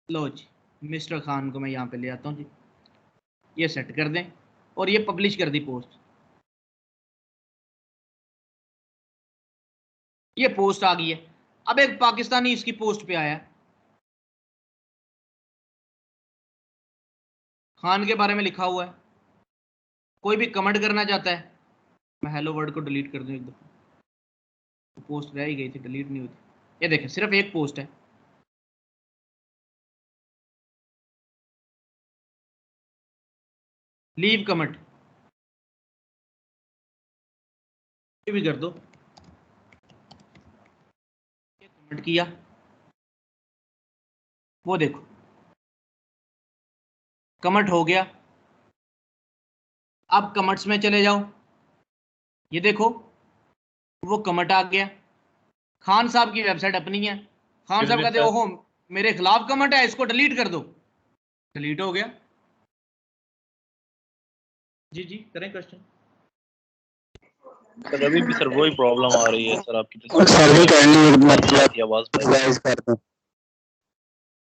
लो जी, मिस्टर खान को मैं यहाँ पे ले आता हूँ जी, ये सेट कर दें और ये पब्लिश कर दी पोस्ट, ये पोस्ट आ गई है। अब एक पाकिस्तानी इसकी पोस्ट पे आया, खान के बारे में लिखा हुआ है, कोई भी कमेंट करना चाहता है, मैं हेलो वर्ड को डिलीट कर दूं एक दफा, तो पोस्ट रह ही गई थी, डिलीट नहीं होती। ये देखें सिर्फ एक पोस्ट है, लीव कमेंट भी कर दो, कमेंट किया, वो देखो कमेंट हो गया। अब कमेंट्स में चले जाओ, ये देखो वो कमेंट आ गया, खान साहब की वेबसाइट अपनी है, खान साहब कहते ओहो मेरे खिलाफ कमेंट है, इसको डिलीट कर दो, डिलीट हो गया। जी जी करें क्वेश्चन। सर अभी भी सर वही प्रॉब्लम आ रही है सर, आपकी रिवाइज कर दो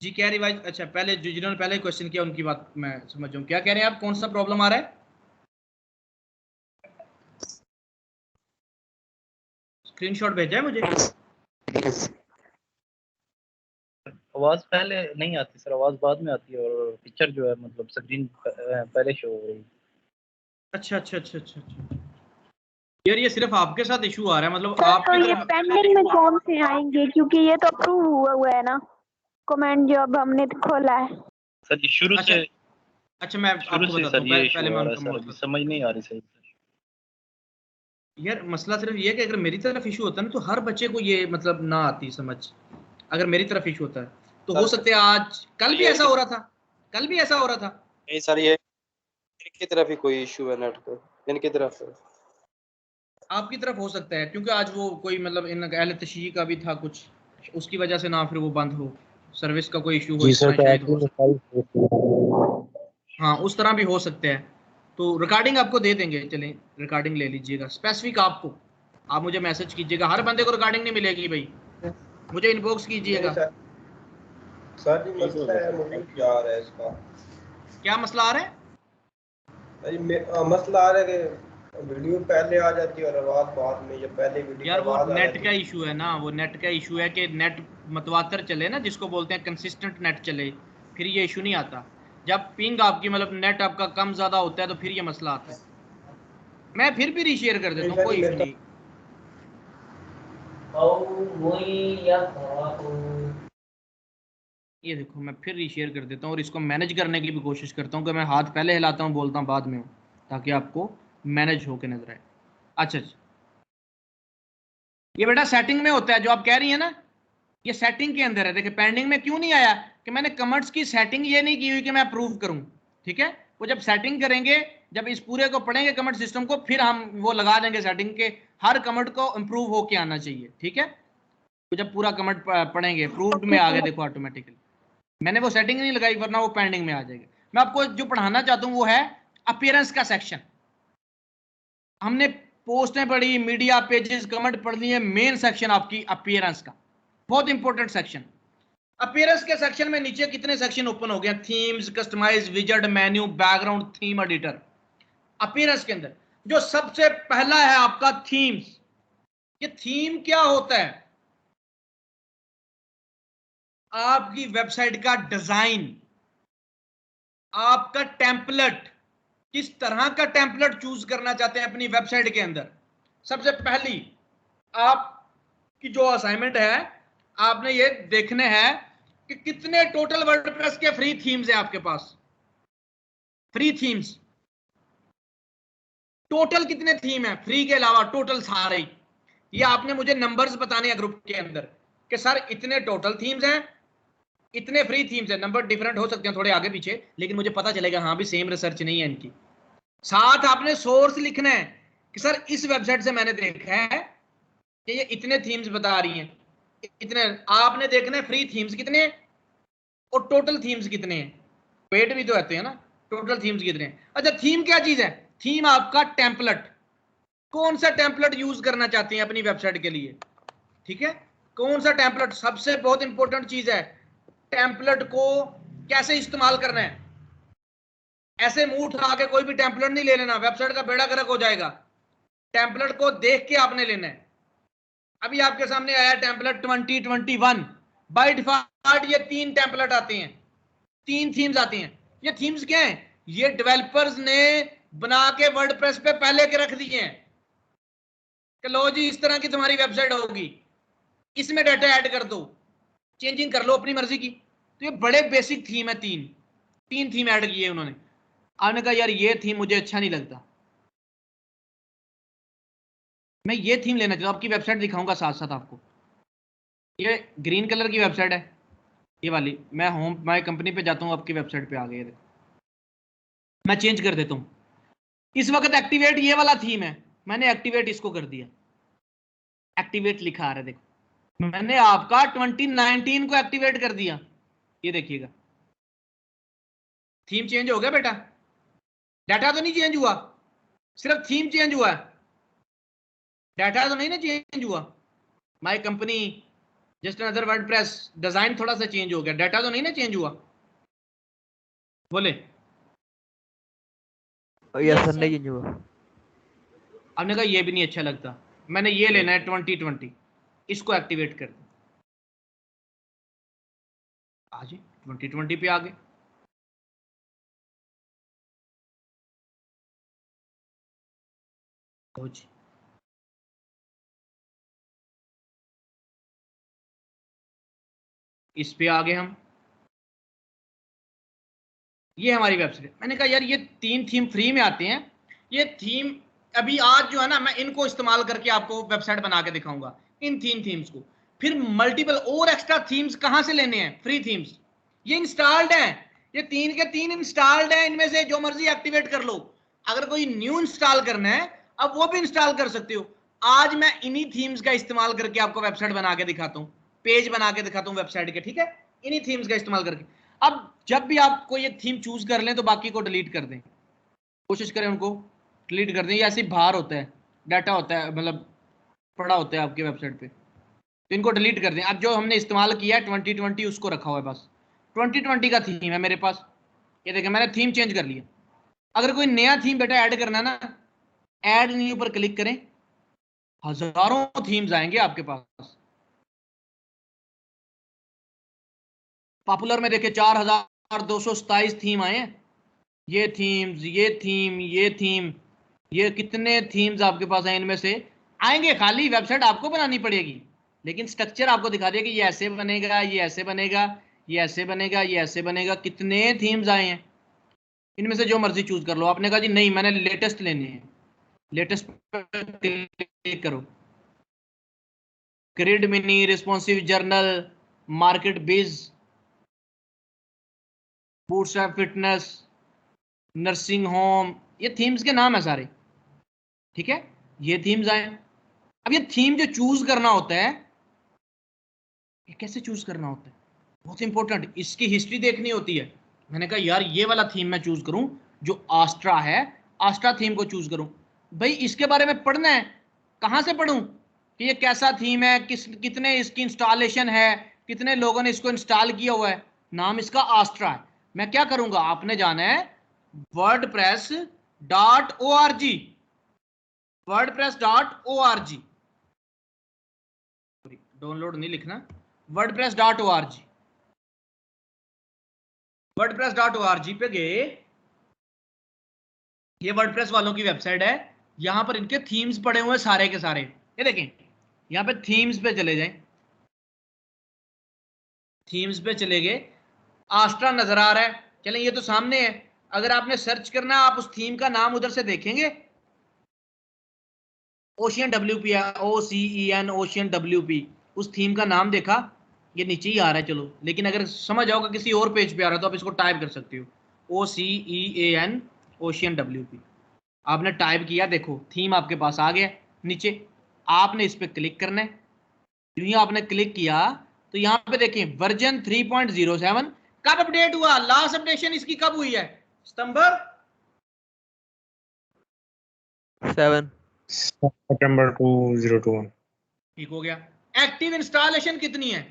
जी, क्या रिवाइज? अच्छा पहले जिन्होंने पहले क्वेश्चन किया उनकी बात मैं समझ जाऊँ, क्या कह रहे हैं आप, कौन सा प्रॉब्लम आ रहा है? स्क्रीनशॉट भेजा है मुझे? आवाज पहले नहीं आती सर, आवाज बाद में आती है और पिक्चर जो है मतलब स्क्रीन पहले शो हो रही है। अच्छा अच्छा अच्छा अच्छा अच्छा यार ये सिर्फ आपके साथ इशू आ रहा है, मतलब सर आपकी तो ये तरफ पेंडिंग में कौन से आएंगे, क्योंकि ये तो अप्रूव हुआ है ना कमेंट जो अब हमने खोला है। सर ये शुरू से अच्छा मैं शुरू आपको से बताता सर हूँ, ये पहले मैं उनका सर अभी समझ नहीं आ रही सही सर। यार मसला सिर्फ ये है कि अगर मेरी तरफ इशू होता है ना तो हर बच्चे को ये मतलब ना आती समझ, अगर मेरी तरफ इशू होता है तो हो सकता है आज कल भी ऐसा हो रहा था, कल भी ऐसा हो रहा था। नहीं सर ये इनकी तरफ ही कोई इशू है नेट का, इनकी तरफ है। आपकी तरफ हो सकता है क्योंकि आज वो कोई मतलब इन अहले तशयी का भी था कुछ, उसकी वजह से ना फिर वो बंद हो, सर्विस का कोई इशू हो इस तरह शायद हो सकता। हाँ उस तरह भी हो सकता है। तो रिकॉर्डिंग आपको दे देंगे, चलें रिकॉर्डिंग ले लीजिएगा स्पेसिफिक आपको, आप मुझे मैसेज कीजिएगा, हर बंदे को रिकॉर्डिंग नहीं मिलेगी भाई, मुझे इनबॉक्स कीजिएगा। सर जी मसला है मुझे क्या आ रहा है इसका, क्या मसला आ रहा है? मसला आ रहा है कि वीडियो पहले आ जाती है और आवाज बाद में, या पहले वीडियो यार वो नेट का इशू है ना, वो नेट का इशू है कि नेट मतवातर चले ना, जिसको बोलते हैं कंसिस्टेंट नेट चले, फिर ये इशू नहीं आता। जब पिंग आपकी मतलब नेट आपका कम ज्यादा होता है तो फिर ये मसला आता है। मैं फिर भी रीशेयर कर देता हूँ, कोई इशू नहीं। ये देखो मैं फिर रीशेयर कर देता हूँ और इसको मैनेज करने की भी कोशिश करता हूँ कि मैं हाथ पहले हिलाता हूँ बोलता हूँ बाद में, ताकि आपको मैनेज होके नजर आए। अच्छा अच्छा ये बेटा सेटिंग में होता है जो आप कह रही है ना, ये सेटिंग के अंदर है। देखिए पेंडिंग में क्यों नहीं आया कि मैंने कमेंट्स की सेटिंग ये नहीं की हुई कि मैं अप्रूव करूं, ठीक है। वो जब सेटिंग करेंगे, जब इस पूरे को पढ़ेंगे कमेंट सिस्टम को, फिर हम वो लगा देंगे सेटिंग के हर कमेंट को इम्प्रूव होके आना चाहिए, ठीक है। तो जब पूरा कमेंट पढ़ेंगे अप्रूव्ड में आ गया, देखो ऑटोमेटिकली मैंने वो सेटिंग नहीं लगाई, वरना वो पेंडिंग में आ जाएगा। मैं आपको जो पढ़ाना चाहता हूँ वो है अपीयरेंस का सेक्शन। हमने पोस्टें पढ़ी, मीडिया पेजेस, कमेंट पढ़ लिए, मेन सेक्शन आपकी अपीयरेंस का, बहुत इंपॉर्टेंट सेक्शन। अपीयरेंस के सेक्शन में नीचे कितने सेक्शन ओपन हो गए? थीम्स, कस्टमाइज, विजेट, menu, background, theme editor. Appearance के अंदर जो सबसे पहला है आपका थीम्स। ये थीम क्या होता है? आपकी वेबसाइट का डिजाइन, आपका टेम्पलेट, किस तरह का टेम्पलेट चूज करना चाहते हैं अपनी वेबसाइट के अंदर। सबसे पहली आपकी जो असाइनमेंट है, आपने ये देखने हैं कि कितने टोटल वर्डप्रेस के फ्री थीम्स हैं आपके पास। फ्री थीम्स टोटल कितने थीम है फ्री के अलावा? टोटल सारे। ये आपने मुझे नंबर्स बताने हैं ग्रुप के अंदर कि सर इतने टोटल थीम्स हैं, इतने फ्री थीम्स हैं। नंबर डिफरेंट हो सकते हैं थोड़े आगे पीछे, लेकिन मुझे पता चलेगा हाँ भी सेम रिसर्च नहीं है इनकी। साथ आपने सोर्स लिखना है कि सर इस वेबसाइट से मैंने देखा है कि ये इतने थीम्स बता रही हैं, इतने। आपने देखना है फ्री थीम्स कितने और टोटल थीम्स कितने हैं। पेड भी तो आते हैं ना, टोटल थीम्स कितने हैं। अच्छा, थीम क्या चीज है? थीम आपका टेम्पलेट। कौन सा टेम्पलेट यूज करना चाहते हैं अपनी वेबसाइट के लिए, ठीक है। कौन सा टेम्पलेट, सबसे बहुत इंपॉर्टेंट चीज है। टेम्पलेट को कैसे इस्तेमाल करना है। ऐसे मुंह उठा के कोई भी टेम्पलेट नहीं ले लेना, वेबसाइट का बेड़ा गर्क हो जाएगा। टेम्पलेट को देख के आपने लेना है। अभी आपके सामने आया टेम्पलेट 2021। बाय डिफॉल्ट ये 3 टेम्पलेट आते हैं, 3 थीम्स आती हैं। ये थीम्स क्या हैं? ये डेवलपर्स ने बना के वर्डप्रेस पे पहले के रख दिए हैं कि लो जी इस तरह की तुम्हारी वेबसाइट होगी, इसमें डाटा ऐड कर दो, चेंजिंग कर लो अपनी मर्जी की। तो ये बड़े बेसिक थीम है, 3 थीम ऐड किए उन्होंने। आपने कहा यार ये थीम मुझे अच्छा नहीं लगता, मैं ये थीम लेना चाहता हूं। आपकी वेबसाइट दिखाऊंगा साथ साथ आपको। ये ग्रीन कलर की वेबसाइट है, ये वाली। मैं होम माय कंपनी पे जाता हूँ, आपकी वेबसाइट पे आ गई है, देखो। मैं चेंज कर देता हूँ। इस वक्त एक्टिवेट ये वाला थीम है, मैंने एक्टिवेट इसको कर दिया। एक्टिवेट लिखा आ रहा है, देखो। मैंने आपका 2019 को एक्टिवेट कर दिया। ये देखिएगा थीम चेंज हो गया बेटा। डाटा तो नहीं चेंज हुआ, सिर्फ थीम चेंज हुआ है, डाटा तो नहीं ना चेंज हुआ। My company just another WordPress, design थोड़ा सा चेंज हो गया, डाटा तो नहीं ना चेंज हुआ। बोले यस सर, नहीं चेंज हुआ। आपने कहा ये भी नहीं अच्छा लगता, मैंने ये लेना है 2020, इसको एक्टिवेट कर दो। आज 2020 पे आ गए। इस पे आ गए हम। ये हमारी वेबसाइट। मैंने कहा यार ये 3 थीम फ्री में आते हैं, ये थीम अभी आज जो है ना, मैं इनको इस्तेमाल करके आपको वेबसाइट बना के दिखाऊंगा, इन 3 थीम्स को। फिर मल्टीपल और एक्स्ट्रा थीम्स कहां से लेने हैं? फ्री थीम्स ये इंस्टॉल्ड हैं, ये 3 के 3 इंस्टॉल्ड हैं, इनमें से जो मर्जी एक्टिवेट कर लो। अगर कोई न्यू इंस्टॉल करना है, अब वो भी इंस्टॉल कर सकते हो। आज मैं इन्हीं थीम्स का इस्तेमाल करके आपको वेबसाइट बना के दिखाता हूँ, पेज बना के दिखाता हूँ वेबसाइट के, ठीक है। इन्हीं थीम्स का इस्तेमाल करके। अब जब भी आप कोई एक थीम चूज कर लें तो बाकी को डिलीट कर दें, कोशिश करें उनको डिलीट कर दें। ये ऐसे बाहर होता है, डाटा होता है, मतलब पड़ा होता है आपकी वेबसाइट पे, तो इनको डिलीट कर दें। अब जो हमने इस्तेमाल किया है 2020 उसको रखा हुआ है, बस 2020 का थीम है मेरे पास। ये देखें मैंने थीम चेंज कर लिया। अगर कोई नया थीम बेटा ऐड करना है ना, ऐड न्यू पर क्लिक करें, हजारों थीम्स आएंगे आपके पास। पॉपुलर में देखे 4227 थीम आए हैं। ये थीम्स, ये थीम, ये थीम, ये कितने थीम्स आपके पास हैं। इनमें से आएंगे, खाली वेबसाइट आपको बनानी पड़ेगी, लेकिन स्ट्रक्चर आपको दिखा दिया कि ये ऐसे बनेगा, ये ऐसे बनेगा, ये ऐसे बनेगा, ये ऐसे बनेगा। कितने थीम्स आए हैं, इनमें से जो मर्जी चूज कर लो। आपने कहा जी नहीं मैंने लेटेस्ट लेने हैं, लेटेस्ट पर क्लिक करो। Grid mini, responsive journal, market बिज, बूटस्ट्रैप फिटनेस, नर्सिंग होम, ये थीम्स के नाम है सारे, ठीक है, ये थीम्स आए। अब ये थीम जो चूज करना होता है, ये कैसे चूज करना होता है, बहुत इंपॉर्टेंट, इसकी हिस्ट्री देखनी होती है। मैंने कहा यार ये वाला थीम मैं चूज करूं जो आस्ट्रा है, आस्ट्रा थीम को चूज करूं, भाई इसके बारे में पढ़ना है, कहां से पढ़ूं कि ये कैसा थीम है, कितने इसकी इंस्टॉलेशन है, कितने लोगों ने इसको इंस्टॉल किया हुआ है, नाम इसका आस्ट्रा है। मैं क्या करूंगा, आपने जाना है wordpress.org, wordpress.org, डाउनलोड नहीं लिखना, wordpress.org, wordpress.org पे गए, ये वर्डप्रेस वालों की वेबसाइट है, यहां पर इनके थीम्स पड़े हुए सारे के सारे, ये देखें, यहां पे थीम्स पे चले जाएं, थीम्स पे चले गए, आस्ट्रा नजर आ रहा है, चलें ये तो सामने है, अगर आपने सर्च करना है आप उस थीम का नाम उधर से देखेंगे, ओशियन WP है, OCEN, ओशियन WP, उस थीम का नाम देखा, ये नीचे ही आ रहा है, चलो, लेकिन अगर समझ आओगे किसी और पेज पे आ रहा है तो आप इसको टाइप कर सकते हो, OCEAN, ओशियन WP, आपने टाइप किया, देखो थीम आपके पास आ गया, नीचे आपने इस पे क्लिक करना है, यूं ही आपने क्लिक किया तो यहाँ पे देखें वर्जन 3.07 कब अपडेट हुआ, लास्ट अपडेशन इसकी कब हुई है, सितंबर 7 September 2021। ठीक हो गया। एक्टिव इंस्टॉलेशन कितनी है,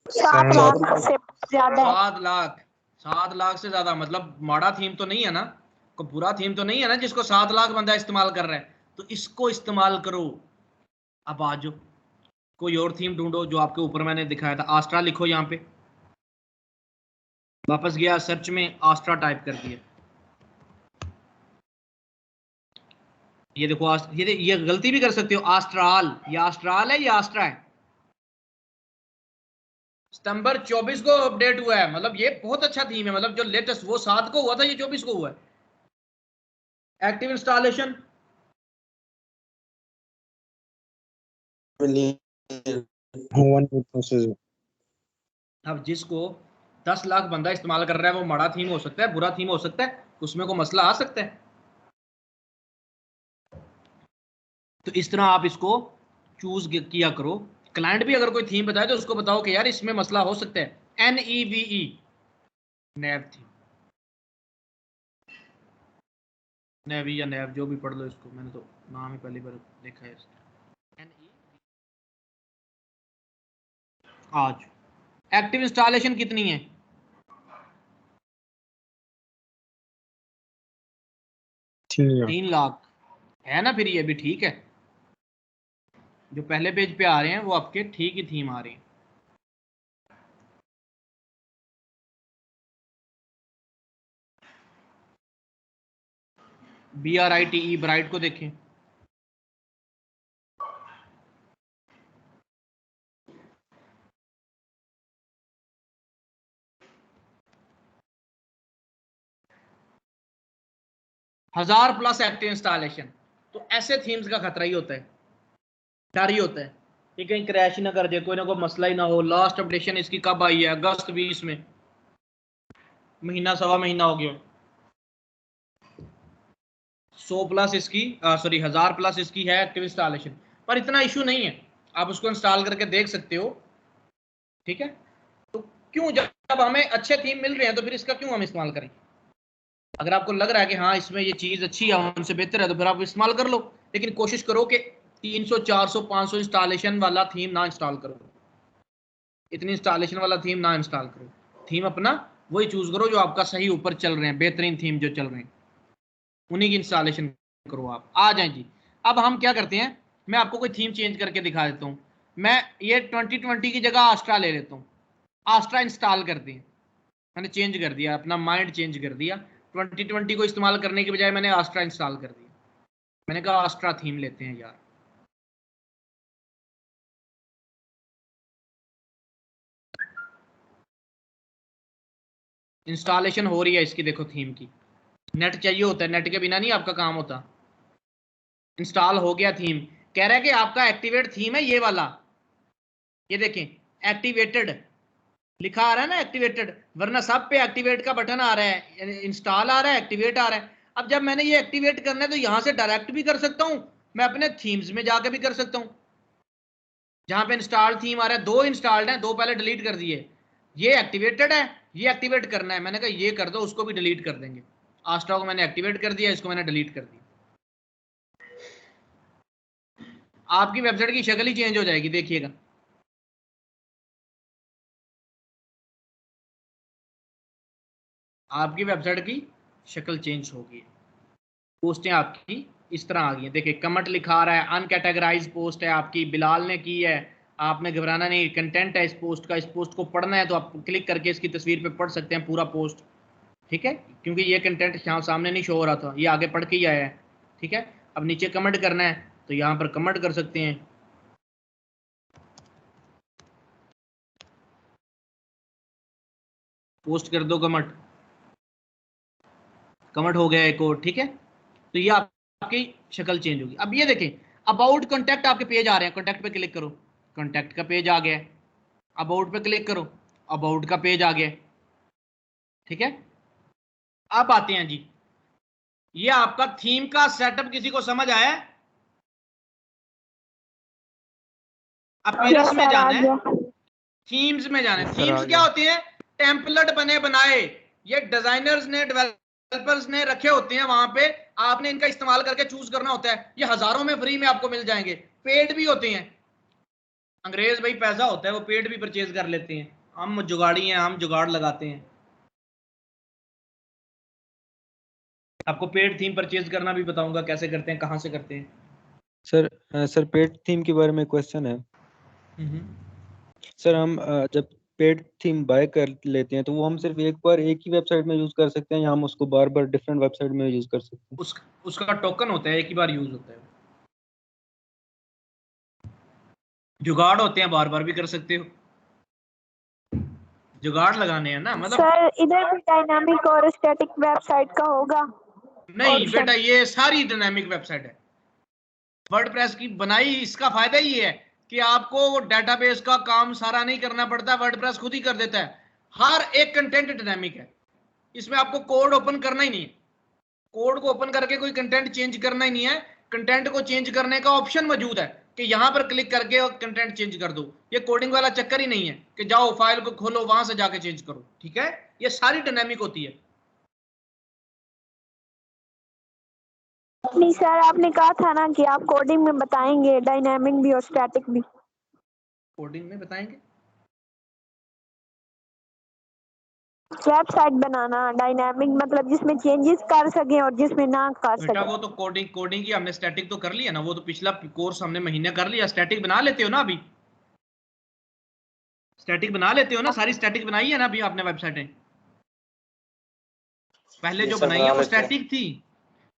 सात लाख से ज्यादा है। 7 लाख से ज्यादा, मतलब माड़ा थीम तो नहीं है ना, कोई बुरा थीम तो नहीं है ना जिसको 7 लाख बंदा इस्तेमाल कर रहा है, तो इसको इस्तेमाल करो। अब आ जाओ, कोई और थीम ढूंढो जो आपके ऊपर मैंने दिखाया था, आस्ट्रा लिखो, यहाँ पे वापस गया सर्च में, आस्ट्रा टाइप कर दिया, ये देखो ये गलती भी कर सकते हो, आस्ट्राल, ये आस्ट्राल है, ये आस्ट्रा है, सितंबर 24 को अपडेट हुआ है, मतलब ये बहुत अच्छा थीम है, मतलब जो लेटेस्ट वो 7 को हुआ था, ये 24 को हुआ है। एक्टिव इंस्टॉलेशन अब जिसको 10 लाख बंदा इस्तेमाल कर रहा है, वो बड़ा थीम हो सकता है, बुरा थीम हो सकता है, उसमें को मसला आ सकता है, तो इस तरह आप इसको चूज किया करो। क्लाइंट भी अगर कोई थीम बताए तो उसको बताओ कि यार इसमें मसला हो सकता है, NEVE, नैव थीम, नेवी या नैव जो भी पढ़ लो इसको, मैंने तो नाम ही पहली बार देखा है इसका। आज एक्टिव इंस्टॉलेशन कितनी है, 3 लाख है ना, फिर ये भी ठीक है, जो पहले पेज पे आ रहे हैं वो आपके ठीक ही थीम आ रही है। BRITE ब्राइट को देखें, +1000 एक्टिव इंस्टॉलेशन, तो ऐसे थीम्स का खतरा ही होता है, डर ही होता है कि कहीं क्रैश ही ना कर जाए, कोई ना कोई मसला ही ना हो। लास्ट अपडेशन इसकी कब आई है, अगस्त 20 में, महीना सवा महीना हो गया, 100+ इसकी सॉरी 1000+ इसकी है एक्टिव इंस्टॉलेशन, पर इतना इशू नहीं है, आप उसको इंस्टॉल करके देख सकते हो, ठीक है। तो क्यों, जब हमें अच्छे थीम मिल रहे हैं तो फिर इसका क्यों हम इस्तेमाल करें, अगर आपको लग रहा है कि हाँ इसमें ये चीज़ अच्छी है, उनसे बेहतर है, तो फिर आप इस्तेमाल कर लो, लेकिन कोशिश करो कि 300 400 500 इंस्टॉलेशन वाला थीम ना इंस्टॉल करो, इतनी इंस्टॉलेशन वाला थीम ना इंस्टॉल करो, थीम अपना वही चूज करो जो आपका सही ऊपर चल रहे हैं, बेहतरीन थीम जो चल रहे हैं उन्हीं की इंस्टॉलेशन करो। आप आ जाएं जी। अब हम क्या करते हैं, मैं आपको कोई थीम चेंज करके दिखा देता हूँ, मैं ये 2020 की जगह आस्ट्रा ले लेता हूँ, आस्ट्रा इंस्टॉल कर दें, मैंने चेंज कर दिया, अपना माइंड चेंज कर दिया, 2020 को इस्तेमाल करने के बजाय मैंने आस्ट्रा इंस्टॉल कर दिया, मैंने कहा आस्ट्रा थीम लेते हैं यार, इंस्टॉलेशन हो रही है इसकी, देखो थीम की, नेट चाहिए होता है, नेट के बिना नहीं आपका काम होता, इंस्टॉल हो गया थीम, कह रहा है कि आपका एक्टिवेट थीम है ये वाला, ये देखें एक्टिवेटेड लिखा आ रहा है ना, एक्टिवेटेड, वरना सब पे एक्टिवेट का बटन आ रहा है, इंस्टॉल आ रहा है, एक्टिवेट आ रहा है। अब जब मैंने ये एक्टिवेट करना है तो यहां से डायरेक्ट भी कर सकता हूं, मैं अपने थीम्स में जाके भी कर सकता हूं, जहां पे इंस्टॉल थीम आ रहा है, 2 इंस्टॉल्ड हैं, 2 पहले डिलीट कर दिए, ये एक्टिवेटेड है, ये एक्टिवेट करना है, मैंने कहा ये कर दो, उसको भी डिलीट कर देंगे। आस्टा को मैंने एक्टिवेट कर दिया, इसको मैंने डिलीट कर दिया, आपकी वेबसाइट की शक्ल ही चेंज हो जाएगी, देखिएगा। आपकी वेबसाइट की शक्ल चेंज होगी, पोस्टें आपकी इस तरह आ गई हैं। देखिए कमेंट लिखा आ रहा है, अनकैटेगराइज पोस्ट है आपकी, बिलाल ने की है, आपने घबराना नहीं, कंटेंट है इस पोस्ट का, इस पोस्ट को पढ़ना है तो आप क्लिक करके इसकी तस्वीर पे पढ़ सकते हैं पूरा पोस्ट, ठीक है, क्योंकि ये कंटेंट यहाँ सामने नहीं शो हो रहा था, ये आगे पढ़ के ही आया है, ठीक है। अब नीचे कमेंट करना है तो यहाँ पर कमेंट कर सकते हैं, पोस्ट कर दो कमेंट, कमेंट हो गया एक और, ठीक है। तो ये आपकी शक्ल चेंज होगी। अब ये देखें अबाउट कॉन्टैक्ट आपके पेज आ रहे हैं, कॉन्टैक्ट पे क्लिक करो, कॉन्टैक्ट का पेज आ गया है, अबाउट पे क्लिक करो, अबाउट का पेज आ गया है, ठीक है। अब आते हैं जी, ये आपका थीम का सेटअप किसी को समझ आया है? अपीयरेंस में जाना है, थीम्स में जाना है। थीम्स क्या होते हैं? टेम्पलेट बने बनाए, ये डिजाइनर्स ने, डेवलपर्स ने रखे होते हैं वहां पे, आपने इनका इस्तेमाल करके चूज करना होता है। ये हजारों में फ्री में आपको मिल जाएंगे, पेड भी होते हैं, अंग्रेज भाई पैसा होता है वो पेड भी परचेज कर लेते हैं, हम जुगाड़ी हैं, हम जुगाड़ लगाते हैं। आपको पेड थीम परचेज करना भी बताऊंगा कैसे करते हैं, कहां से करते हैं। सर पेड थीम के बारे में क्वेश्चन है। सर हम जब पेड थीम बाय कर लेते हैं तो वो हम सिर्फ एक बार एक ही वेबसाइट में यूज कर सकते हैं या हम उसको बार बार डिफरेंट वेबसाइट में यूज कर सकते हैं? उसका टोकन होता है, एक ही बार यूज होता है, जुगाड़ होते हैं, बार बार भी कर सकते हो, जुगाड़ लगाने हैं ना, मतलब सर इधर भी डायनामिक और स्टैटिक वेबसाइट का होगा? नहीं बेटा, ये सारी डायनामिक वेबसाइट है। वर्डप्रेस की बनाई, इसका फायदा ये है कि आपको वो डेटाबेस का काम सारा नहीं करना पड़ता, वर्डप्रेस खुद ही कर देता है। हर एक कंटेंट डायनामिक है, इसमें आपको कोड ओपन करना ही नहीं है, कोड को ओपन करके कोई कंटेंट चेंज करना ही नहीं है। कंटेंट को चेंज करने का ऑप्शन मौजूद है कि यहां पर क्लिक करके कंटेंट चेंज कर दो, ये कोडिंग वाला चक्कर ही नहीं है कि जाओ फाइल को खोलो वहां से जाके चेंज करो, ठीक है। ये सारी डायनामिक होती है। नहीं सर, आपने कहा था ना कि आप कोडिंग में बताएंगे, डायनामिक भी और स्टैटिक भी। कोडिंग में बताएंगे? वेबसाइट बनाना डायनामिक मतलब जिसमें चेंजेस कर सकें और जिसमें ना कर बेटा सकें। वो तो कोडिंग की हमने स्टैटिक तो कर लिया ना, वो तो पिछला कोर्स हमने महीने कर लिया। स्टैटिक बना लेते हो ना अभी? स्टैटिक बना लेते हो ना? सारी स्टैटिक बनाई है ना अभी आपने वेबसाइटें? पहले जो बनाई है वो स्टैटिक थी,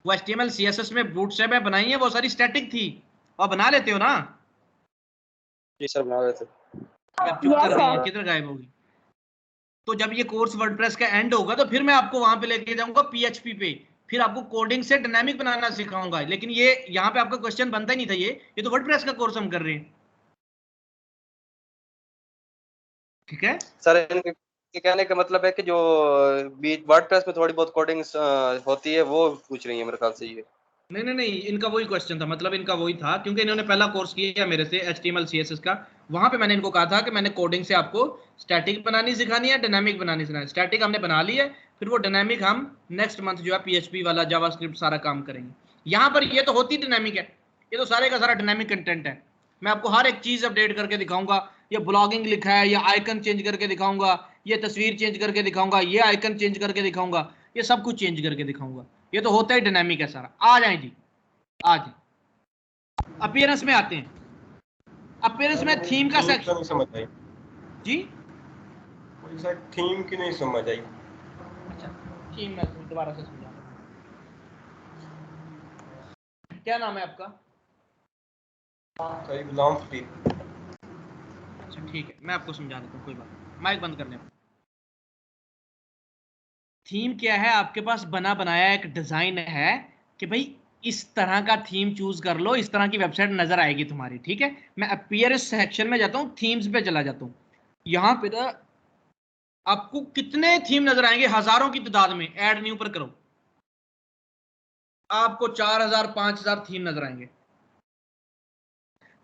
वो HTML CSS में बूटस्ट्रैप में बनाई है, वो सारी स्टैटिक थी, और बना लेते हो ना? जी सर बना लेते। किधर गायब होगी? तो जब ये कोर्स वर्डप्रेस का एंड होगा तो फिर मैं आपको वहां पे लेके जाऊंगा PHP पे, फिर आपको कोडिंग से डायनामिक बनाना सिखाऊंगा। लेकिन ये यहाँ पे आपका क्वेश्चन बनता ही नहीं था, ये तो वर्डप्रेस का कोर्स हम कर रहे हैं, ठीक है सर। इनके कहने का मतलब है कि जो वर्डप्रेस में थोड़ी बहुत कोडिंग होती है वो पूछ रही है मेरे ख्याल से ये। नहीं, इनका वही क्वेश्चन था, मतलब इनका वही था, क्योंकि इन्होंने पहला कोर्स किया मेरे से HTML CSS का, वहां पे मैंने इनको कहा था कि मैंने कोडिंग से आपको स्टैटिक बनानी सिखानी है, डायनामिक बनानी सिखानी है। स्टैटिक हमने बना ली है, फिर वो डायनामिक हम नेक्स्ट मंथ जो है PHP वाला जावास्क्रिप्ट सारा काम करेंगे। यहाँ पर ये तो होती डायनामिक है, ये तो सारे का सारा डायनामिक कंटेंट है। मैं आपको हर एक चीज अपडेट करके दिखाऊंगा, ये ब्लॉगिंग लिखा है, ये आइकन चेंज करके दिखाऊंगा, ये तस्वीर चेंज करके दिखाऊंगा, ये आइकन चेंज करके दिखाऊंगा, ये सब कुछ चेंज करके दिखाऊंगा। ये तो होता ही डायनामिक है सारा। आ जाए जी, आज अपीयरेंस में आते हैं। अपीयरेंस में थीम का सेक्शन नहीं समझ आई जी, सर, थीम की नहीं समझ आई। अच्छा थीम मैं दोबारा से समझा। क्या नाम है आपका? गुलाम फरीद। अच्छा ठीक है, मैं आपको समझा देता हूँ, कोई बात नहीं, माइक बंद करने। थीम क्या है? आपके पास बना बनाया एक डिजाइन है कि भाई इस तरह का थीम चूज कर लो, इस तरह की वेबसाइट नजर आएगी तुम्हारी। ठीक है, मैं अपीयरेंस सेक्शन में जाता हूँ, थीम्स पे चला जाता हूँ। यहाँ पे ना आपको कितने थीम नजर आएंगे, हजारों की तादाद में। ऐड न्यू पर करो, आपको 4000 5000 थीम नजर आएंगे।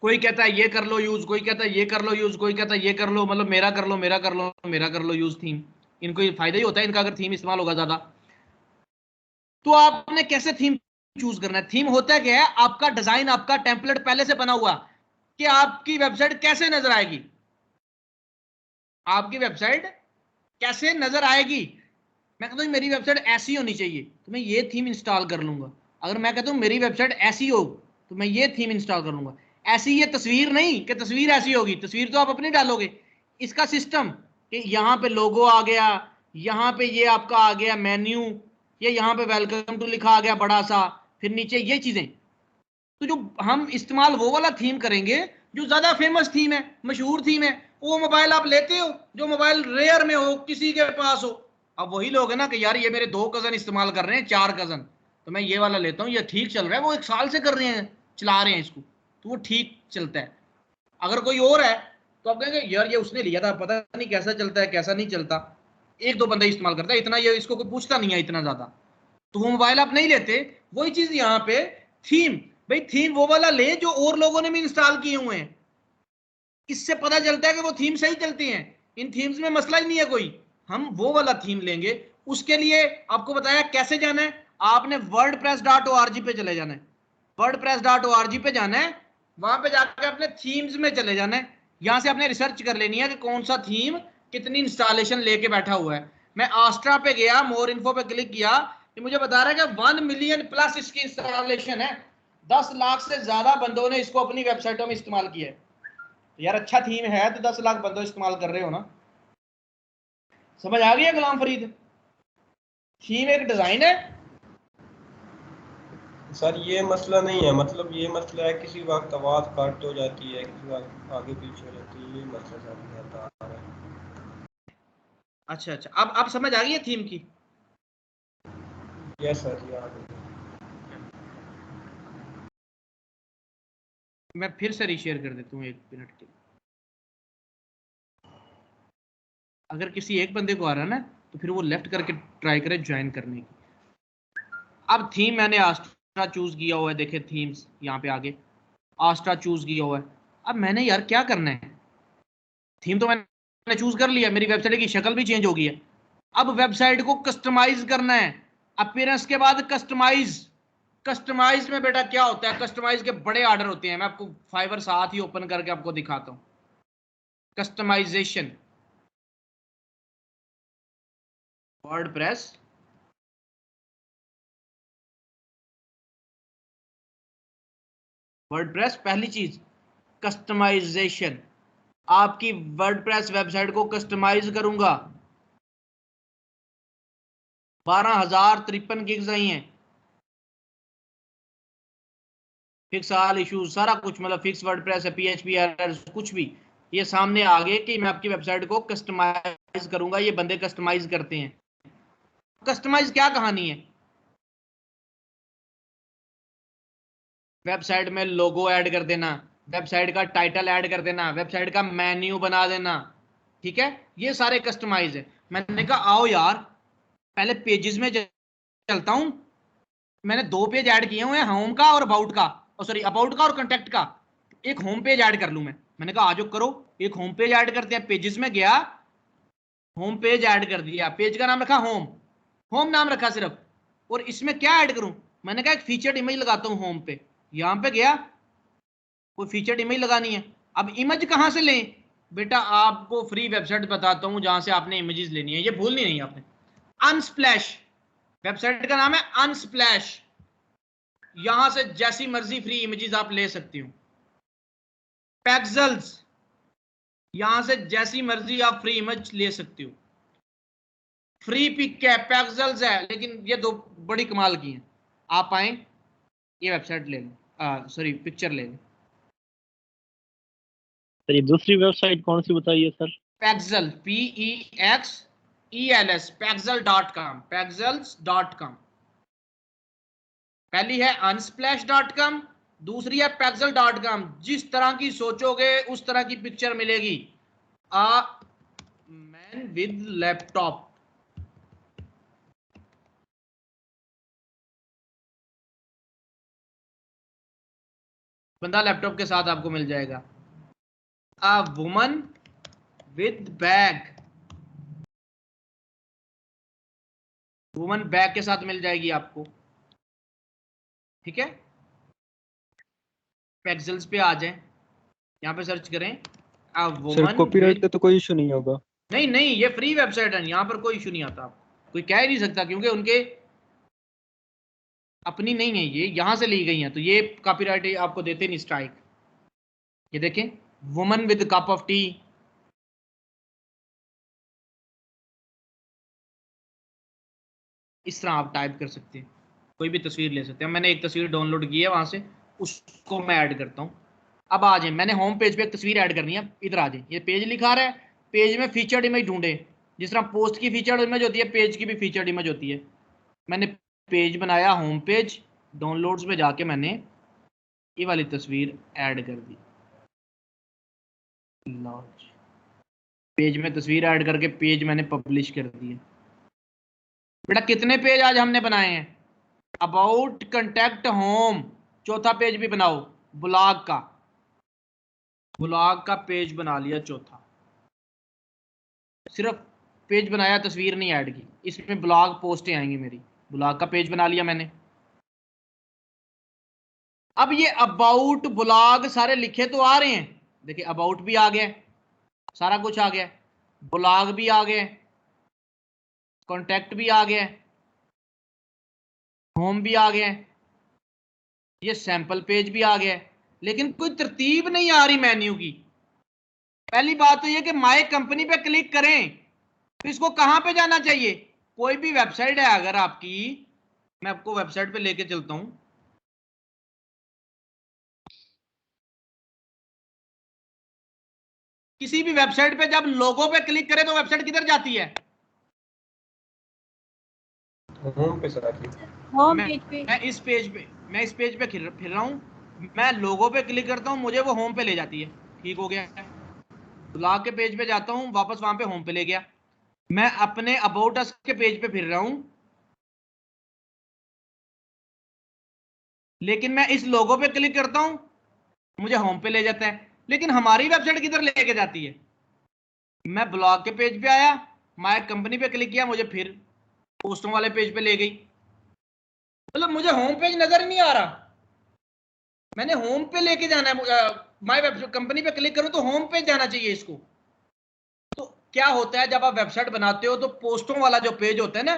कोई कहता है ये कर लो यूज, कोई कहता है ये कर लो यूज, कोई कहता है ये कर लो, मतलब मेरा कर लो मेरा कर लो मेरा कर लो यूज थीम। इनको ये फायदा ही होता है इनका अगर थीम इस्तेमाल होगा ज्यादा। तो आपने कैसे थीम चूज करना है? थीम होता क्या है, आपका डिजाइन, आपका टेम्पलेट पहले से बना हुआ कि आपकी वेबसाइट कैसे नजर आएगी, आपकी वेबसाइट कैसे नजर आएगी। मैं कहता हूं मेरी वेबसाइट ऐसी होनी चाहिए तो मैं ये थीम इंस्टॉल कर लूंगा। अगर मैं कहता हूं मेरी वेबसाइट ऐसी हो तो मैं ये थीम इंस्टॉल कर लूंगा। ऐसी ये तस्वीर नहीं कि तस्वीर ऐसी होगी, तस्वीर तो आप अपनी डालोगे। इसका सिस्टम कि यहाँ पे लोगो आ गया, यहाँ पे ये आपका आ गया मेन्यू, ये यहाँ पे वेलकम टू लिखा आ गया बड़ा सा, फिर नीचे ये चीजें। तो जो हम इस्तेमाल वो वाला थीम करेंगे जो ज्यादा फेमस थीम है, मशहूर थीम है। वो मोबाइल आप लेते हो जो मोबाइल रेयर में हो, किसी के पास हो। अब वही लोग है ना कि यार ये मेरे 2 कजन इस्तेमाल कर रहे हैं, 4 कजन, तो मैं ये वाला लेता हूँ, ये ठीक चल रहा है, वो 1 साल से कर रहे हैं, चला रहे हैं इसको, तो वो ठीक चलता है। अगर कोई और है तो आप कहेंगे यार ये उसने लिया था, पता नहीं कैसा चलता है कैसा नहीं चलता, 1-2 बंदा इस्तेमाल करता है, इतना ये इसको कोई पूछता नहीं है इतना ज्यादा, तो वो मोबाइल आप नहीं लेते। वही चीज यहाँ पे थीम, भाई थीम वो वाला ले जो और लोगों ने भी इंस्टॉल किए हुए हैं, इससे पता चलता है कि वो थीम सही चलती हैं। इन थीम्स में मसला ही नहीं है कोई, हम वो वाला थीम लेंगे। उसके लिए आपको बताया कैसे जाना है, आपने wordpress.org पे चले जाना है, wordpress.org पे जाना है, वहां पे जाकर अपने थीम्स में चले जाना है। यहां से आपने रिसर्च कर लेनी है कि कौन सा थीम कितनी इंस्टॉलेशन लेके बैठा हुआ है। मैं आस्ट्रा पे गया, मोर इन्फो पे क्लिक किया, कि मुझे बता रहा है कि 1 मिलियन प्लस इसकी इंस्टॉलेशन है, 10 लाख से ज्यादा बंदों ने इसको अपनी वेबसाइटों में इस्तेमाल किया है। यार अच्छा थीम है तो 10 लाख बंदों इस्तेमाल कर रहे हो ना। समझ आ गया गुलाम फरीद? थीम एक डिजाइन है सर। ये मसला नहीं है, मतलब ये मसला है किसी वक्त आवाज कट हो जाती है, किसी वक्त आगे पीछे हो जाती है, ये मसला सर रहता है। अच्छा अच्छा, अब समझ आ गई है थीम की? यस सर, ये आ गई। मैं फिर से रीशेयर कर देता हूँ 1 मिनट के लिए। अगर किसी एक बंदे को आ रहा है ना तो फिर वो लेफ्ट करके ट्राई करे ज्वाइन करने की। अब थीम मैंने आस्ट्रा चूज किया हुआ है, देखे थीम्स यहाँ पे आगे आस्ट्रा चूज किया हुआ है। अब मैंने यार क्या करना है, थीम तो मैंने चूज कर लिया, मेरी वेबसाइट की शक्ल भी चेंज हो गई है। अब वेबसाइट को कस्टमाइज करना है। अपीयरेंस के बाद कस्टमाइज, कस्टमाइज में बेटा क्या होता है, कस्टमाइज के बड़े ऑर्डर होते हैं। मैं आपको फाइवर साथ ही ओपन करके आपको दिखाता हूँ। कस्टमाइजेशन, वर्डप्रेस, वर्डप्रेस पहली चीज कस्टमाइजेशन। आपकी वर्डप्रेस वेबसाइट को कस्टमाइज करूंगा। 12,053 गिग्स आई हैं, फिक्स ऑल इश्यूज सारा कुछ, मतलब फिक्स वर्डप्रेस है, पीएचपी एरर्स कुछ भी, ये सामने आ गए कि मैं आपकी वेबसाइट को कस्टमाइज करूंगा। ये बंदे कस्टमाइज करते हैं। कस्टमाइज क्या कहानी है, वेबसाइट में लोगो ऐड कर देना, वेबसाइट का टाइटल ऐड कर देना, वेबसाइट का मेन्यू बना देना, ठीक है, ये सारे कस्टमाइज है। मैंने कहा आओ यार पहले पेजेस में चलता हूं। मैंने 2 पेज ऐड किए हुए हैं, होम का और अबाउट का, सॉरी अबाउट का और कॉन्टेक्ट का। एक होम पेज ऐड कर लूं मैंने कहा आजो करो, एक होम पेज ऐड करते हैं। पेजेस में गया, होम पेज ऐड कर दिया, पेज का नाम रखा होम, होम नाम रखा सिर्फ। और इसमें क्या ऐड करूं, मैंने कहा एक फीचर्ड इमेज लगाता हूं होम पे। यहां पे गया, कोई फीचर्ड इमेज लगानी है। अब इमेज कहां से लें बेटा, आपको फ्री वेबसाइट बताता हूं जहां से आपने इमेजेस लेनी है, ये भूलनी नहीं आपने। अनस्प्लैश, वेबसाइट का नाम है अनस्प्लैश, यहां से जैसी मर्जी फ्री इमेजेस आप ले सकती हो। पैक्सल्स, यहां से जैसी मर्जी आप फ्री इमेज ले सकती हो। फ्री पिक है, पैक्सल्स है, लेकिन ये 2 बड़ी कमाल की हैं। आप आए ये वेबसाइट ले लें, सॉरी पिक्चर ले लें। सर ये दूसरी वेबसाइट कौन सी बताइए सर? पैक्सल, PEXELS, पैक्सल.com, पैक्सल्स.com। पहली है unsplash.com, दूसरी है pexel.com। जिस तरह की सोचोगे उस तरह की पिक्चर मिलेगी। अ मैन विद लैपटॉप, बंदा लैपटॉप के साथ आपको मिल जाएगा। A woman with bag, woman bag के साथ मिल जाएगी आपको। ठीक है, पेक्सल्स पे आ जाएं, यहाँ पे सर्च करें अ सर वुमन कॉपीराइट विद, का तो कोई इशू नहीं होगा? नहीं नहीं, ये फ्री वेबसाइट है, यहाँ पर कोई इशू नहीं आता आपको, कोई कह ही नहीं सकता, क्योंकि उनके अपनी नहीं है, ये यहाँ से ली गई हैं, तो ये कॉपीराइट आपको देते नहीं स्ट्राइक। ये देखें, woman with cup of T, इस तरह आप टाइप कर सकते हैं, कोई भी तस्वीर ले सकते हैं। मैंने एक तस्वीर डाउनलोड की है वहां से, उसको मैं ऐड करता हूँ। अब आ जाए, मैंने होम पेज पे एक तस्वीर ऐड करनी है, इधर आ जाए, ये पेज लिखा रहा है, पेज में फीचर्ड इमेज ढूंढे। जिस तरह पोस्ट की फीचर्ड इमेज होती है, पेज की भी फीचर्ड इमेज होती है। मैंने पेज बनाया, होम पेज, डाउनलोड्स में जाके मैंने ये वाली तस्वीर ऐड कर दी। पेज में तस्वीर ऐड करके पेज मैंने पब्लिश कर दिया। बेटा कितने पेज आज हमने बनाए हैं? अबाउट, कंटेक्ट, होम, चौथा पेज भी बनाओ, ब्लॉग का, ब्लॉग का पेज बना लिया चौथा। सिर्फ पेज बनाया, तस्वीर नहीं ऐड की, इसमें ब्लॉग पोस्टें आएंगी मेरी। ब्लॉग का पेज बना लिया मैंने। अब ये अबाउट, ब्लॉग सारे लिखे तो आ रहे हैं, देखिए अबाउट भी आ गया, सारा कुछ आ गया, ब्लॉग भी आ गया, कॉन्टैक्ट भी आ गया, होम भी आ गया, ये सैंपल पेज भी आ गया, लेकिन कोई तरतीब नहीं आ रही मेन्यू की। पहली बात तो ये कि माय कंपनी पे क्लिक करें तो इसको कहां पे जाना चाहिए? कोई भी वेबसाइट है अगर आपकी, मैं आपको वेबसाइट पे लेके चलता हूं, किसी भी वेबसाइट पे जब लोगो पे क्लिक करें तो वेबसाइट किधर जाती है? होम पे सर आती। होम पेज पे। मैं इस पेज पे फिर रहा हूं, मैं लोगो पे क्लिक करता हूं, मुझे वो होम पे ले जाती है। ठीक हो गया। ब्लॉग के पेज पे जाता हूं, वापस वहां पे होम पे ले गया। मैं अपने अबाउट अस के पेज पे फिर रहा हूं, लेकिन मैं इस लोगो पे क्लिक करता हूं, मुझे होम पे ले जाता है। लेकिन हमारी वेबसाइट किधर लेके जाती है? मैं ब्लॉग के पेज पे आया, माय कंपनी पे क्लिक किया, मुझे फिर पोस्टों वाले पेज पे ले गई। मतलब मुझे होम पेज नजर ही नहीं आ रहा, मैंने होम पे लेके जाना है। माय वेबसाइट कंपनी पे क्लिक करूं तो होम पे जाना चाहिए इसको। तो क्या होता है, जब आप वेबसाइट बनाते हो तो पोस्टों वाला जो पेज होता है ना,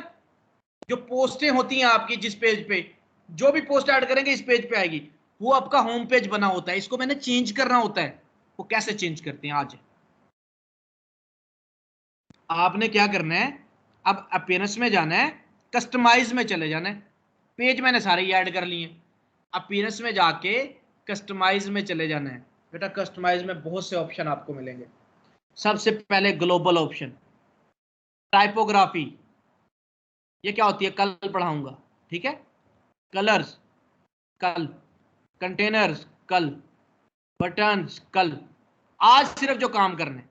जो पोस्टें होती हैं आपकी, जिस पेज पे जो भी पोस्ट ऐड करेंगे इस पेज पे आएगी, वो आपका होम पेज बना होता है। इसको मैंने चेंज करना होता है। वो कैसे चेंज करते हैं? आज आपने क्या करना है, अब अपीयरेंस में जाना है, कस्टमाइज में चले जाना है। पेज मैंने सारे ही ऐड कर लिए। अपीयरेंस में जाके कस्टमाइज में चले जाना है। बेटा कस्टमाइज में बहुत से ऑप्शन आपको मिलेंगे। सबसे पहले ग्लोबल ऑप्शन, टाइपोग्राफी, ये क्या होती है कल पढ़ाऊंगा, ठीक है। कलर्स कल, कंटेनर्स कल, बटन्स कल। आज सिर्फ जो काम करना है,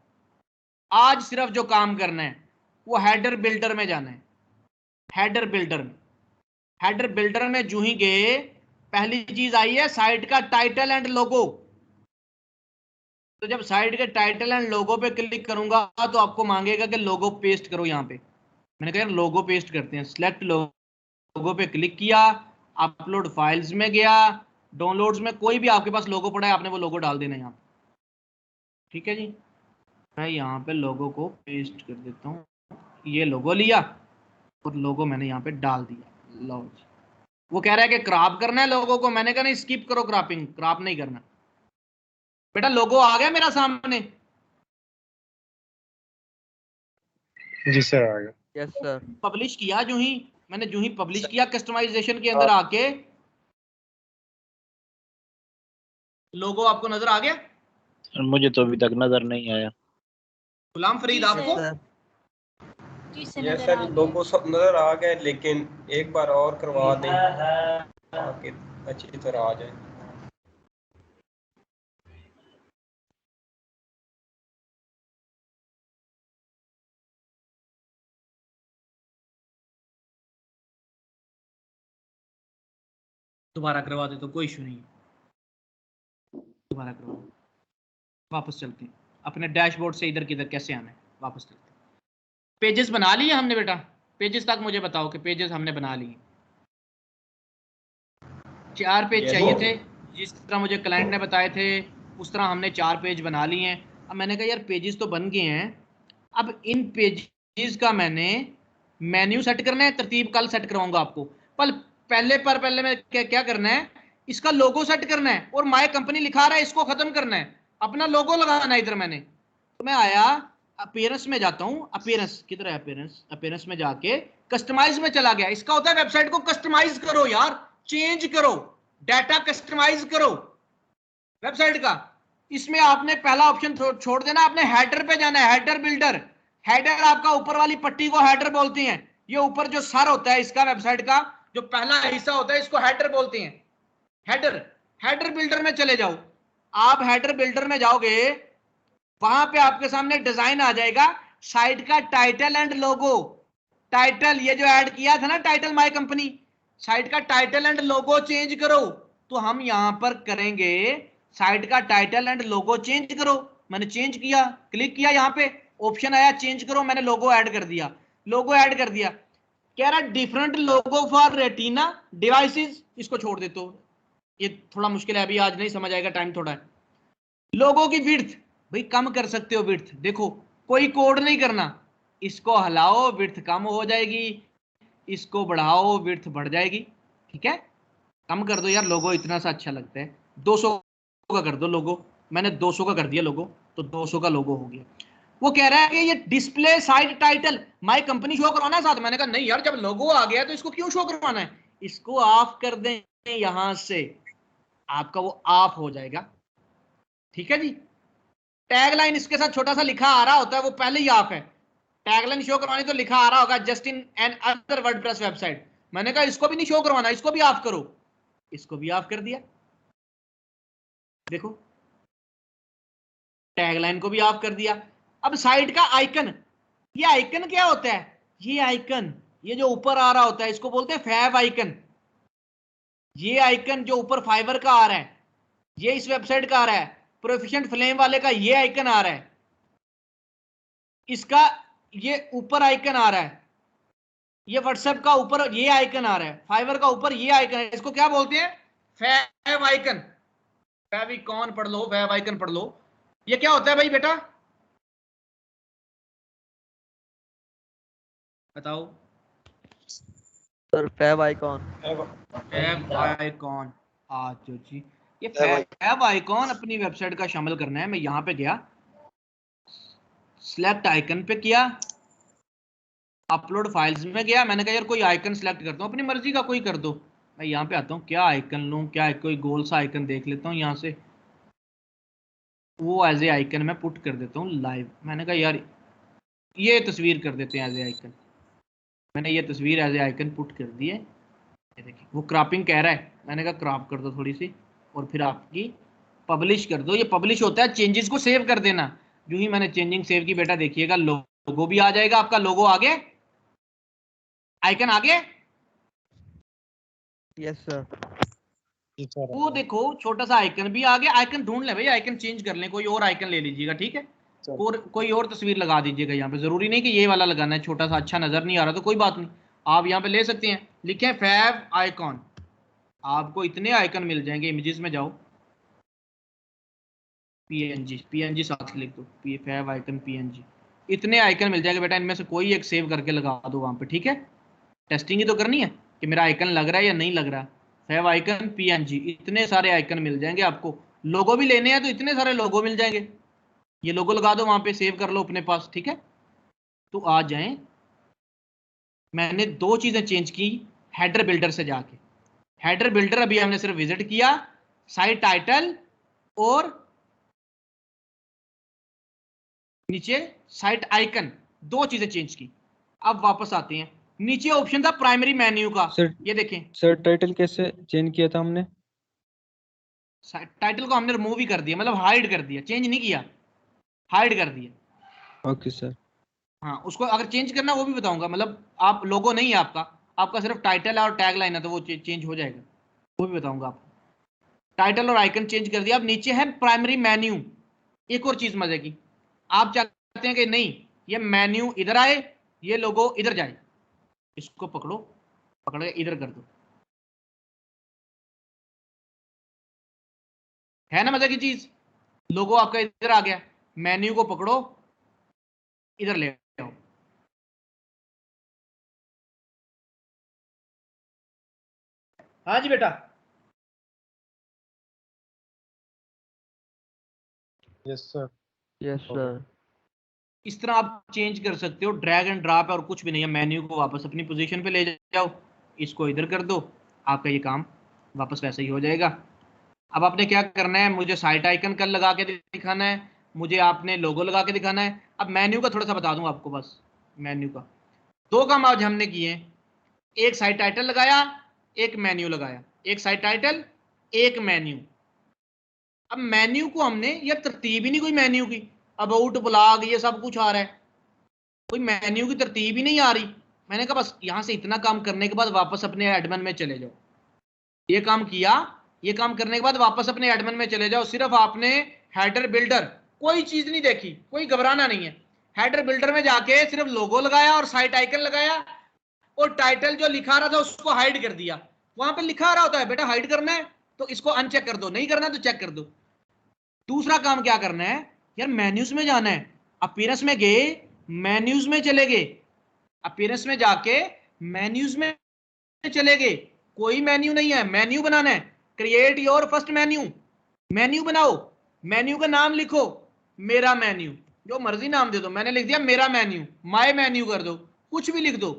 आज सिर्फ जो काम करना है वो हेडर बिल्डर में जाना है। हेडर बिल्डर में, हेडर बिल्डर में जो ही गए, पहली चीज आई है साइट का टाइटल एंड लोगो। तो जब साइट के टाइटल एंड लोगो पे क्लिक करूंगा तो आपको मांगेगा कि लोगो पेस्ट करो यहाँ पे। मैंने कहा लोगो पेस्ट करते हैं, सिलेक्ट लोगो पे क्लिक किया, अपलोड फाइल्स में गया, डाउनलोड्स में कोई भी आपके पास लोगो पड़ा है, आपने वो लोगो डाल देना यहाँ। ठीक है जी, मैं यहाँ पे लोगो को पेस्ट कर देता हूँ। ये लोगो लिया और लोगो मैंने यहाँ पे डाल दिया। लो जी, वो कह रहा है कि क्रॉप करना है लोगो को। मैंने कहा नहीं, स्किप करो क्रॉपिंग, क्रॉप नहीं करना। बेटा लोगो आ गया मेरा सामने। जी सर आ गया। Yes sir. पब्लिश किया, जो ही मैंने जो ही पब्लिश किया, कस्टमाइजेशन के अंदर आके लोगो आपको नजर आ गया? मुझे तो अभी तक नजर नहीं आया। गुलाम फरीद आपको? ये सर लोगो सब नजर आ गए, लेकिन एक बार और करवा दें। ताकि अच्छी तरह आ जाए। दोबारा करवा दे तो कोई इशू नहीं, दोबारा करवा दे। वापस चलते हैं अपने डैशबोर्ड से, इधर किधर कैसे आना है, वापस चलते हैं। पेजेस बना लिए हमने बेटा, पेजेस तक मुझे बताओ कि पेजेस हमने बना लिए। 4 पेज चाहिए थे, जिस तरह मुझे क्लाइंट ने बताए थे उस तरह हमने 4 पेज बना लिए हैं। अब मैंने कहा यार पेजेस तो बन गए हैं, अब इन पेजेस का मैंने मेन्यू सेट करना है, तरतीब कल सेट करवाऊंगा आपको। पर पहले मैं क्या करना है, इसका लोगो सेट करना है और माय कंपनी लिखा रहा है इसको खत्म करना है, अपना लोगो लगाना है इधर। मैंने तो मैं आया अपीयरेंस में जाता हूं, अपीयरेंस किधर है, अपीयरेंस में जाके कस्टमाइज में चला गया। इसका होता है वेबसाइट को कस्टमाइज करो यार, चेंज करो, डाटा कस्टमाइज करो वेबसाइट का। इसमें आपने पहला ऑप्शन छोड़ देना, आपने हेडर पे जाना है, हेडर बिल्डर। हेडर आपका ऊपर वाली पट्टी को हेडर बोलते हैं, ये ऊपर जो सर होता है इसका वेबसाइट का जो पहला हिस्सा होता है इसको हेडर बोलते हैं। हेडर, हेडर बिल्डर में चले जाओ। आप हेडर बिल्डर में जाओगे, वहां पे आपके सामने डिजाइन आ जाएगा, साइट का टाइटल एंड लोगो। टाइटल ये जो ऐड किया था ना, टाइटल माय कंपनी, साइट का टाइटल एंड लोगो चेंज करो। तो हम यहां पर करेंगे साइट का टाइटल एंड लोगो चेंज करो। मैंने चेंज किया, क्लिक किया, यहां पे ऑप्शन आया चेंज करो, मैंने लोगो ऐड कर दिया, लोगो ऐड कर दिया। कह रहा different logo for retina devices, इसको छोड़ देते हो, ये थोड़ा मुश्किल है अभी, आज नहीं समझ आएगा, टाइम थोड़ा है। लोगों की विड्थ, भाई कम कर सकते हो विड्थ, देखो कोई कोड नहीं करना, इसको हिलाओ विड्थ कम हो जाएगी, इसको बढ़ाओ विड्थ बढ़ जाएगी, ठीक है। कम कर दो यार, लोगो इतना सा अच्छा लगता है, 200 का कर दो लोगो, मैंने 200 का कर दिया लोगो, तो 200 का लोगो हो गया। वो कह रहा है कि ये display site title my company show करवाना है साथ। मैंने कहा नहीं यार, जब लोगो आ गया तो इसको क्यों शो करवाना है, इसको ऑफ कर दें, यहां से आपका वो ऑफ हो जाएगा, ठीक है जी। टैगलाइन इसके साथ छोटा सा लिखा आ रहा होता है, वो पहले ही ऑफ है। टैगलाइन शो करवानी तो लिखा आ रहा होगा just in an other WordPress website. मैंने कहा इसको भी नहीं शो करवाना, इसको भी ऑफ करो, इसको भी ऑफ कर दिया। देखो टैगलाइन को भी ऑफ कर दिया। अब साइट का आइकन, ये आइकन क्या होता है, ये आइकन, ये जो ऊपर आ रहा होता है इसको बोलते हैं फैब आइकन। ये आइकन जो ऊपर फाइवर का आ रहा है, ये इस वेबसाइट का आ रहा है, प्रोफिशिएंट फ्लेम वाले का ये आइकन आ रहा है, इसका ये ऊपर आइकन आ रहा है, ये व्हाट्सएप का ऊपर ये आइकन आ रहा है, फाइवर का ऊपर ये आइकन है, इसको क्या बोलते हैं, फैब आइकन। फैविकॉन पढ़ लो, फैब आइकन पढ़ लो। ये क्या होता है भाई बेटा, बताओ sir fab icon. Fab icon आज जी, ये फैब आइकॉन अपनी वेबसाइट का शामिल करना है। मैं यहां पे गया, सिलेक्ट आइकन पे किया, अपलोड फाइल्स में गया, मैंने कहा यार कोई आइकन सिलेक्ट करता हूँ, अपनी मर्जी का कोई कर दो। मैं यहाँ पे आता हूँ, क्या आइकन लूँ, क्या कोई गोल सा आइकन देख लेता हूँ यहाँ से, वो एज ए आइकन मैं पुट कर देता हूँ लाइव। मैंने कहा यार ये तस्वीर कर देते हैं एज ए आइकन, मैंने ये तस्वीर एज ए आइकन पुट कर दी है। ये देखिए वो क्रॉपिंग कह रहा है, मैंने कहा क्रॉप कर दो थोड़ी सी, और फिर आपकी पब्लिश कर दो। ये पब्लिश होता है चेंजेस को सेव कर देना। जो ही मैंने चेंजिंग सेव की बेटा, देखिएगा लोगो भी आ जाएगा, आपका लोगो आगे, आइकन आगे, यस सर। वो देखो छोटा सा आइकन भी आ गया। आइकन ढूंढ ले भाई, आइकन चेंज कर लें, कोई और आइकन ले लीजिएगा, ठीक है, और कोई और तस्वीर लगा दीजिएगा यहाँ पे। जरूरी नहीं कि ये वाला लगाना है, छोटा सा अच्छा नजर नहीं आ रहा तो कोई बात नहीं, आप यहाँ पे ले सकते हैं। लिखें फैब आइकॉन, आपको इतने आइकन मिल जाएंगे। इमेजेस में जाओ, पीएनजी साथ लिख दो, फैब आइकन पीएनजी, इतने आइकन मिल जाएंगे बेटा। इनमें से कोई एक सेव करके लगा दो वहां पे, ठीक है। टेस्टिंग ही तो करनी है कि मेरा आइकन लग रहा है या नहीं लग रहा। फैब आइकन पीएनजी, इतने सारे आइकन मिल जाएंगे आपको। लोगो भी लेने हैं तो इतने सारे लोगो मिल जाएंगे, ये लोगो लगा दो वहां पे, सेव कर लो अपने पास, ठीक है। तो आ जाएं, मैंने 2 चीजें चेंज की हेडर बिल्डर से जाके। हेडर बिल्डर अभी हमने सिर्फ विजिट किया, साइट टाइटल और नीचे साइट आइकन, 2 चीजें चेंज की। अब वापस आते हैं, नीचे ऑप्शन था प्राइमरी मेन्यू का, ये देखें सर टाइटल कैसे चेंज किया था हमने? टाइटल को हमने रिमूव ही कर दिया, मतलब हाइड कर दिया, चेंज नहीं किया, हाइड कर दिया। Okay sir. हाँ, उसको अगर चेंज करना वो भी बताऊंगा, मतलब आप लोगो नहीं है आपका सिर्फ टाइटल और टैग लाइन है, तो वो चेंज हो जाएगा, वो भी बताऊंगा आपको। टाइटल और आइकन चेंज कर दिया। अब नीचे है प्राइमरी मेन्यू। एक और चीज मजे की, आप चाहते हैं कि नहीं ये मेन्यू इधर आए, ये लोगो इधर जाए, इसको पकड़ो, पकड़ के इधर कर दो, है ना मजे की चीज। लोगो आपका इधर आ गया, मेन्यू को पकड़ो इधर ले आओ। हाँ जी बेटा। Yes sir. Yes sir. इस तरह आप चेंज कर सकते हो, ड्रैग एंड ड्रॉप है और कुछ भी नहीं है। मेन्यू को वापस अपनी पोजीशन पे ले जाओ, इसको इधर कर दो, आपका ये काम वापस वैसे ही हो जाएगा। अब आपने क्या करना है, मुझे साइट आइकन कल लगा के दिखाना है, मुझे आपने लोगो लगा के दिखाना है। अब मेन्यू का थोड़ा सा बता दूं आपको, बस मेन्यू का 2 काम आज हमने किए, एक साइट टाइटल लगाया, एक मेन्यू लगाया, एक साइट टाइटल एक मेन्यू। अब मेन्यू को हमने, ये तरतीब ही नहीं कोई मेन्यू की, अबाउट ब्लॉग ये सब कुछ आ रहा है, कोई मेन्यू की तरतीब ही नहीं आ रही। मैंने कहा बस यहां से इतना काम करने के बाद वापस अपने एडमिन में चले जाओ, ये काम किया, ये काम करने के बाद वापस अपने एडमिन में चले जाओ। सिर्फ आपने हेडर बिल्डर, कोई चीज नहीं देखी, कोई घबराना नहीं है। हेडर बिल्डर में जाके सिर्फ लोगो लगाया और साइट आइकन लगाया, और टाइटल जो लिखा रहा था उसको हाइड कर दिया। वहां पे लिखा रहा होता है बेटा हाइड करना है तो इसको अनचेक कर दो, नहीं करना तो चेक कर दो। दूसरा काम क्या करना है यार, मेन्यूज में जाना है, अपीयरेंस में गए, मेन्यूज में चले गए, अपीयरेंस में जाके मेन्यूज में चले गए, कोई मेन्यू नहीं है, मेन्यू बनाना है, create your first menu, menu बनाओ, मेन्यू का नाम लिखो मेरा मेन्यू, जो मर्जी नाम दे दो, मैंने लिख दिया मेरा मेन्यू, माय मेन्यू कर दो, कुछ भी लिख दो,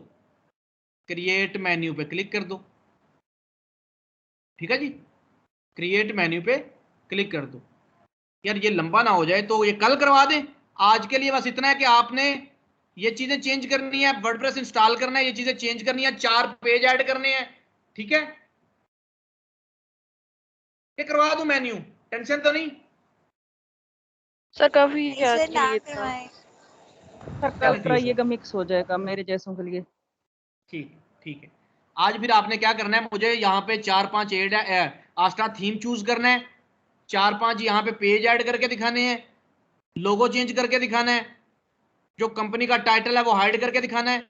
क्रिएट मेन्यू पे क्लिक कर दो। ठीक है जी, क्रिएट मेन्यू पे क्लिक कर दो। यार ये लंबा ना हो जाए तो ये कल करवा दें, आज के लिए बस इतना है कि आपने ये चीजें चेंज करनी है, वर्डप्रेस इंस्टॉल करना है, ये चीजें चेंज करनी है, 4 पेज ऐड करने हैं। ठीक है, ये करवा दूं मेन्यू, टेंशन तो नहीं सर? काफी आज के लिए इतना सर, कल कराइएगा, मिक्स हो जाएगा मेरे जैसों के लिए। ठीक है। आज फिर आपने क्या करना है, मुझे यहाँ पे 4-5 ऐड आस्था थीम चूज करना है, 4-5 यहाँ पे पेज ऐड करके दिखाने हैं, लोगो चेंज करके दिखाना है, जो कंपनी का टाइटल है वो हाइड करके दिखाना है,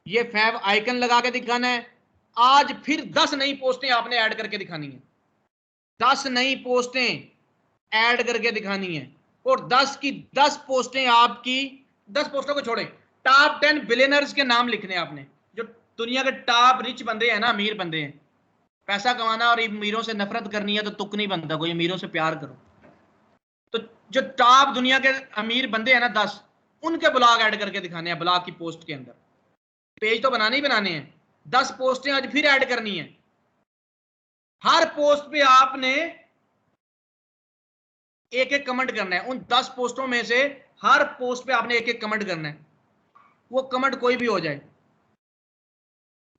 ये फैब आइकन लगा के दिखाना है। आज फिर 10 नई पोस्टें आपने ऐड करके दिखानी है, 10 नई पोस्टें ऐड करके दिखानी है, और 10 की 10 पोस्टें आपकी, 10 पोस्टों को छोड़े, टॉप 10 बिलियनर्स के नाम लिखने हैं आपने, जो दुनिया के टॉप रिच बंदे हैं ना, अमीर बंदे हैं। पैसा कमाना और अमीरों से नफरत करनी है तो तुक नहीं बनता कोई, अमीरों से प्यार करो। तो जो टॉप दुनिया के अमीर बंदे हैं ना 10, उनके ब्लॉग ऐड करके दिखाने हैं, ब्लॉग की पोस्ट के अंदर। पेज तो बनाने ही बनाने हैं, 10 पोस्टें आज फिर ऐड करनी है। हर पोस्ट पे आपने एक एक कमेंट करना है, उन 10 पोस्टों में से हर पोस्ट पे आपने एक एक कमेंट करना है, वो कमेंट कोई भी हो जाए,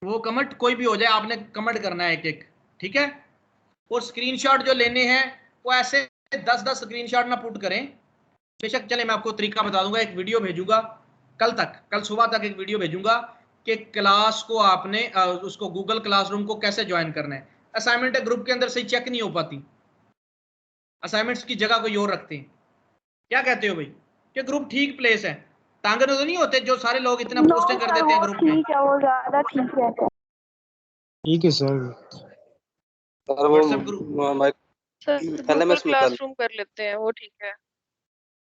वो कमेंट कोई भी हो जाए, आपने कमेंट करना है एक एक। ठीक है, और स्क्रीनशॉट जो लेने हैं वो ऐसे 10-10 स्क्रीनशॉट ना पुट करें। बेशक चले मैं आपको तरीका बता दूंगा, एक वीडियो भेजूंगा कल सुबह तक एक वीडियो भेजूंगा कि क्लास को आपने उसको गूगल क्लासरूम को कैसे ज्वाइन करना है। असाइनमेंट ग्रुप के अंदर सही चेक नहीं हो पाती, असाइनमेंट्स की जगह कोई और रखते हैं। क्या कहते हो भाई, कि ग्रुप ठीक प्लेस है? तांगे तो नहीं होते जो सारे लोग इतना पोस्टिंग कर देते हैं ग्रुप में। ठीक है, वो ज्यादा ठीक है। ठीक है sir. WhatsApp group sir Google classroom कर लेते हैं, वो ठीक है।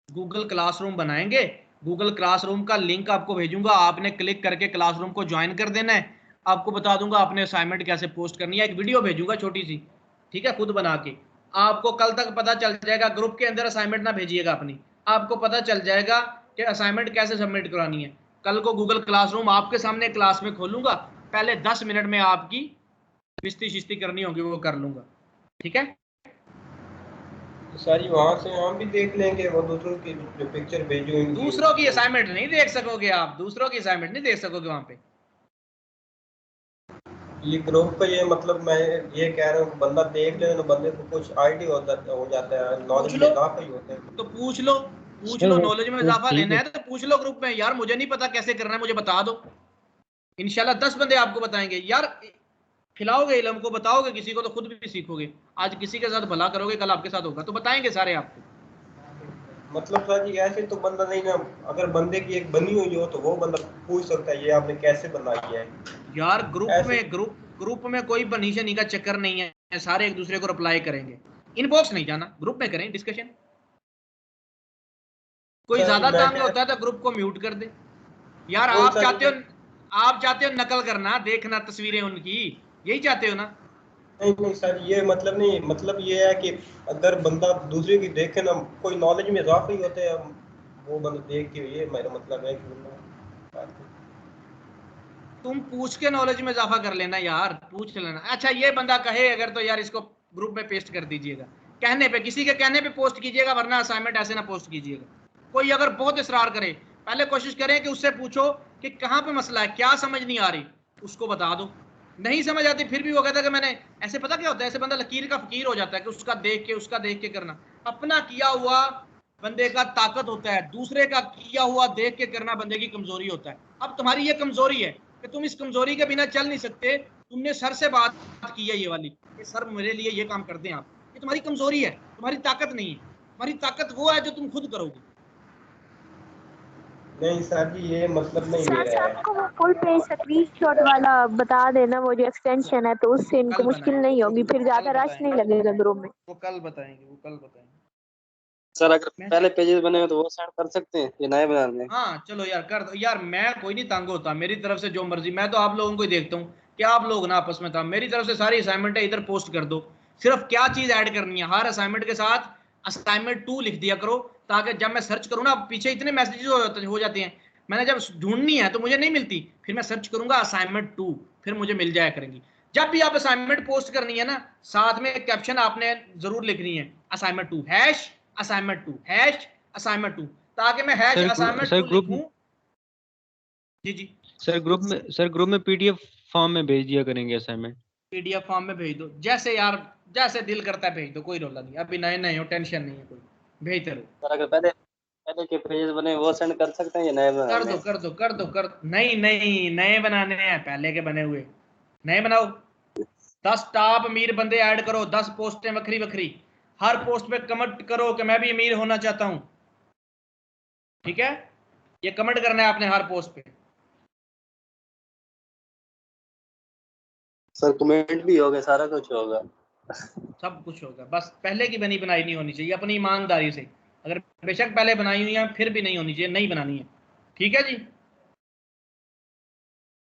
गूगल क्लासरूम बनाएंगे, गूगल क्लासरूम का लिंक आपको भेजूंगा, आपने क्लिक करके क्लासरूम को ज्वाइन कर देना है। आपको बता दूंगा आपने असाइनमेंट कैसे पोस्ट करनी है, एक वीडियो भेजूंगा छोटी सी, ठीक है, खुद बना के। आपको कल तक पता चल जाएगा, ग्रुप के अंदर असाइनमेंट ना भेजिएगा अपनी, आपको पता चल जाएगा कि असाइनमेंट कैसे सबमिट करानी है। कल को गूगल क्लासरूम आपके सामने क्लास में खोलूंगा, पहले 10 मिनट में आपकी बिस्ती शिस्ती करनी होगी वो कर लूंगा। ठीक है, सारी वहां से हम भी देख लेंगे, वो दूसरों की जो पिक्चर भेजी हुई, दूसरों की असाइनमेंट नहीं देख सकोगे आप, दूसरों की असाइनमेंट नहीं देख सकोगे वहां पे। ये ग्रुप का ये मतलब मैं ये कह रहा हूँ बंदा देख ले तो बंदे को कुछ आइडिया हो जाता है, नॉलेज में इजाफा ही होता है। तो पूछ लो नॉलेज में इजाफा लेना है तो पूछ लो ग्रुप में, यार मुझे नहीं पता कैसे करना है, मुझे बता दो। इंशाल्लाह 10 बंदे आपको बताएंगे। यार खिलाओगे इल्म को, बताओगे किसी को तो खुद भी सीखोगे। आज किसी के साथ भला करोगे, कल आपके साथ होगा, तो बताएंगे सारे आपको। मतलब सर जी ऐसे तो बंदा नहीं ना, अगर बंदे की एक बनी हुई हो तो वो बंदा पूछ सकता है ये आपने कैसे बनाई है। यार ग्रुप में कोई बनी शनी का चक्कर नहीं है, सारे एक दूसरे को रिप्लाई करेंगे। इनबॉक्स नहीं जाना, ग्रुप में करें डिस्कशन। कोई ज्यादा तंग होता है तो ग्रुप को म्यूट कर दे। यार आप चाहते हो नकल करना, देखना तस्वीरें उनकी, यही चाहते हो ना? नहीं सर ये मतलब नहीं, मतलब ये है कि अगर बंदा दूसरे की देखे ना, कोई नॉलेज में इजाफा ही होता है, वो बंदा देख के, ये मेरा मतलब है कि तुम पूछ के नॉलेज में इजाफा कर लेना यार, पूछ लेना। अच्छा ये बंदा कहे अगर तो यार इसको ग्रुप में पेस्ट कर दीजिएगा, कहने पे, किसी के कहने पे पोस्ट कीजिएगा, वरना असाइनमेंट ऐसे ना पोस्ट कीजिएगा। कोई अगर बहुत इसरार करे, पहले कोशिश करें कि उससे पूछो कि कहाँ पे मसला है, क्या समझ नहीं आ रही, उसको बता दो। नहीं समझ आती फिर भी वो कहता है कि मैंने ऐसे, पता क्या होता है, ऐसे बंदा लकीर का फकीर हो जाता है कि उसका देख के करना। अपना किया हुआ बंदे का ताकत होता है, दूसरे का किया हुआ देख के करना बंदे की कमजोरी होता है। अब तुम्हारी ये कमजोरी है कि तुम इस कमजोरी के बिना चल नहीं सकते। तुमने सर से बात की है ये वाली कि सर मेरे लिए ये काम कर दें आप, ये तुम्हारी कमजोरी है, तुम्हारी ताकत नहीं है। तुम्हारी ताकत वो है जो तुम खुद करोगे। नहीं सर जी ये मतलब नहीं मेरा है। आपको वो फुल पेज स्क्रीनशॉट वाला बता देना, वो जो एक्सटेंशन है, तो उससे इनको मुश्किल नहीं होगी, फिर ज्यादा रश नहीं लगेगा ग्रुप में। वो कल बताएंगे। सर अगर पहले पेजेस बने हो तो वो सेंड कर सकते हैं, ये नए बनाने? हाँ चलो यार कर दो यार, मैं कोई नहीं तंग होता, मेरी तरफ से जो मर्जी। मैं तो आप लोगों को ही देखता हूँ कि आप लोग ना आपस में था, मेरी तरफ से सारी असाइनमेंट है, इधर पोस्ट कर दो। सिर्फ क्या चीज ऐड करनी है, हर असाइनमेंट के साथ असाइनमेंट 2 लिख दिया करो, ताकि जब मैं सर्च करूँ ना, पीछे इतने मैसेजेस हो जाते हैं, मैंने जब ढूंढनी है तो मुझे नहीं मिलती, फिर मैं सर्च करूंगा असाइनमेंट 2, फिर मुझे मिल जाया करेंगी। जब भी आप असाइनमेंट पोस्ट करनी है ना, साथ में कैप्शन आपने जरूर लिखनी है, assignment 2 hash assignment 2 hash assignment 2, ताकि मैं हैश असाइनमेंट 2 लिखूं। जी सर ग्रुप में पीडीएफ फॉर्म में भेज दिया करेंगे असाइनमेंट। पीडीएफ फॉर्म में भेज दो, जैसे यार जैसे दिल करता है भेज दो, कोई रोला नहीं। अभी नए हो, टेंशन नहीं है कोई, भेजते रहो। सर अगर पहले के पेजेस बने वो सेंड कर सकते हैं या नए बनाने? कर दो। नहीं नए बनाने हैं, पहले के बने हुए नए बनाओ। 10 टॉप अमीर बंदे ऐड करो, 10 पोस्टें वक्री, हर पोस्ट पे कमेंट करो कि मैं भी अमीर होना चाहता हूं। ठीक है, ये कमेंट करना है आपने हर पोस्ट पे। सर कमेंट भी होगा, सारा कुछ होगा, सब कुछ होगा, बस पहले की बनी बनाई नहीं होनी चाहिए, अपनी ईमानदारी से। अगर बेशक पहले बनाई हुई है फिर भी नहीं होनी चाहिए, नहीं बनानी है। ठीक है जी।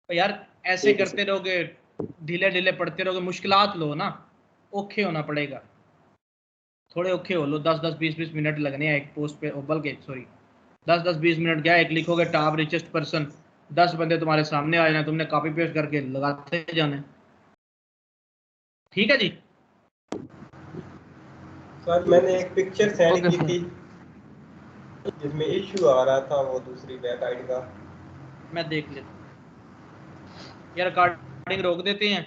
तो यार ऐसे करते रहोगे, ढीले पढ़ते रहोगे, मुश्किलात लो ना, औखे होना पड़ेगा। थोड़े औखे हो लो, 10-20 मिनट लगने हैं एक पोस्ट पे, बल्कि सॉरी 10-20 मिनट क्या, एक लिखोगे टॉप रिचेस्ट पर्सन, 10 बंदे तुम्हारे सामने आ जाना, तुमने कॉपी पेस्ट करके लगाते जाने। ठीक है जी। सर मैंने एक पिक्चर सेंड की थी जिसमें इश्यू आ रहा था वो दूसरी बैक आईडी का, मैं देख लेता हूँ यार, रिकॉर्डिंग रोक देते हैं।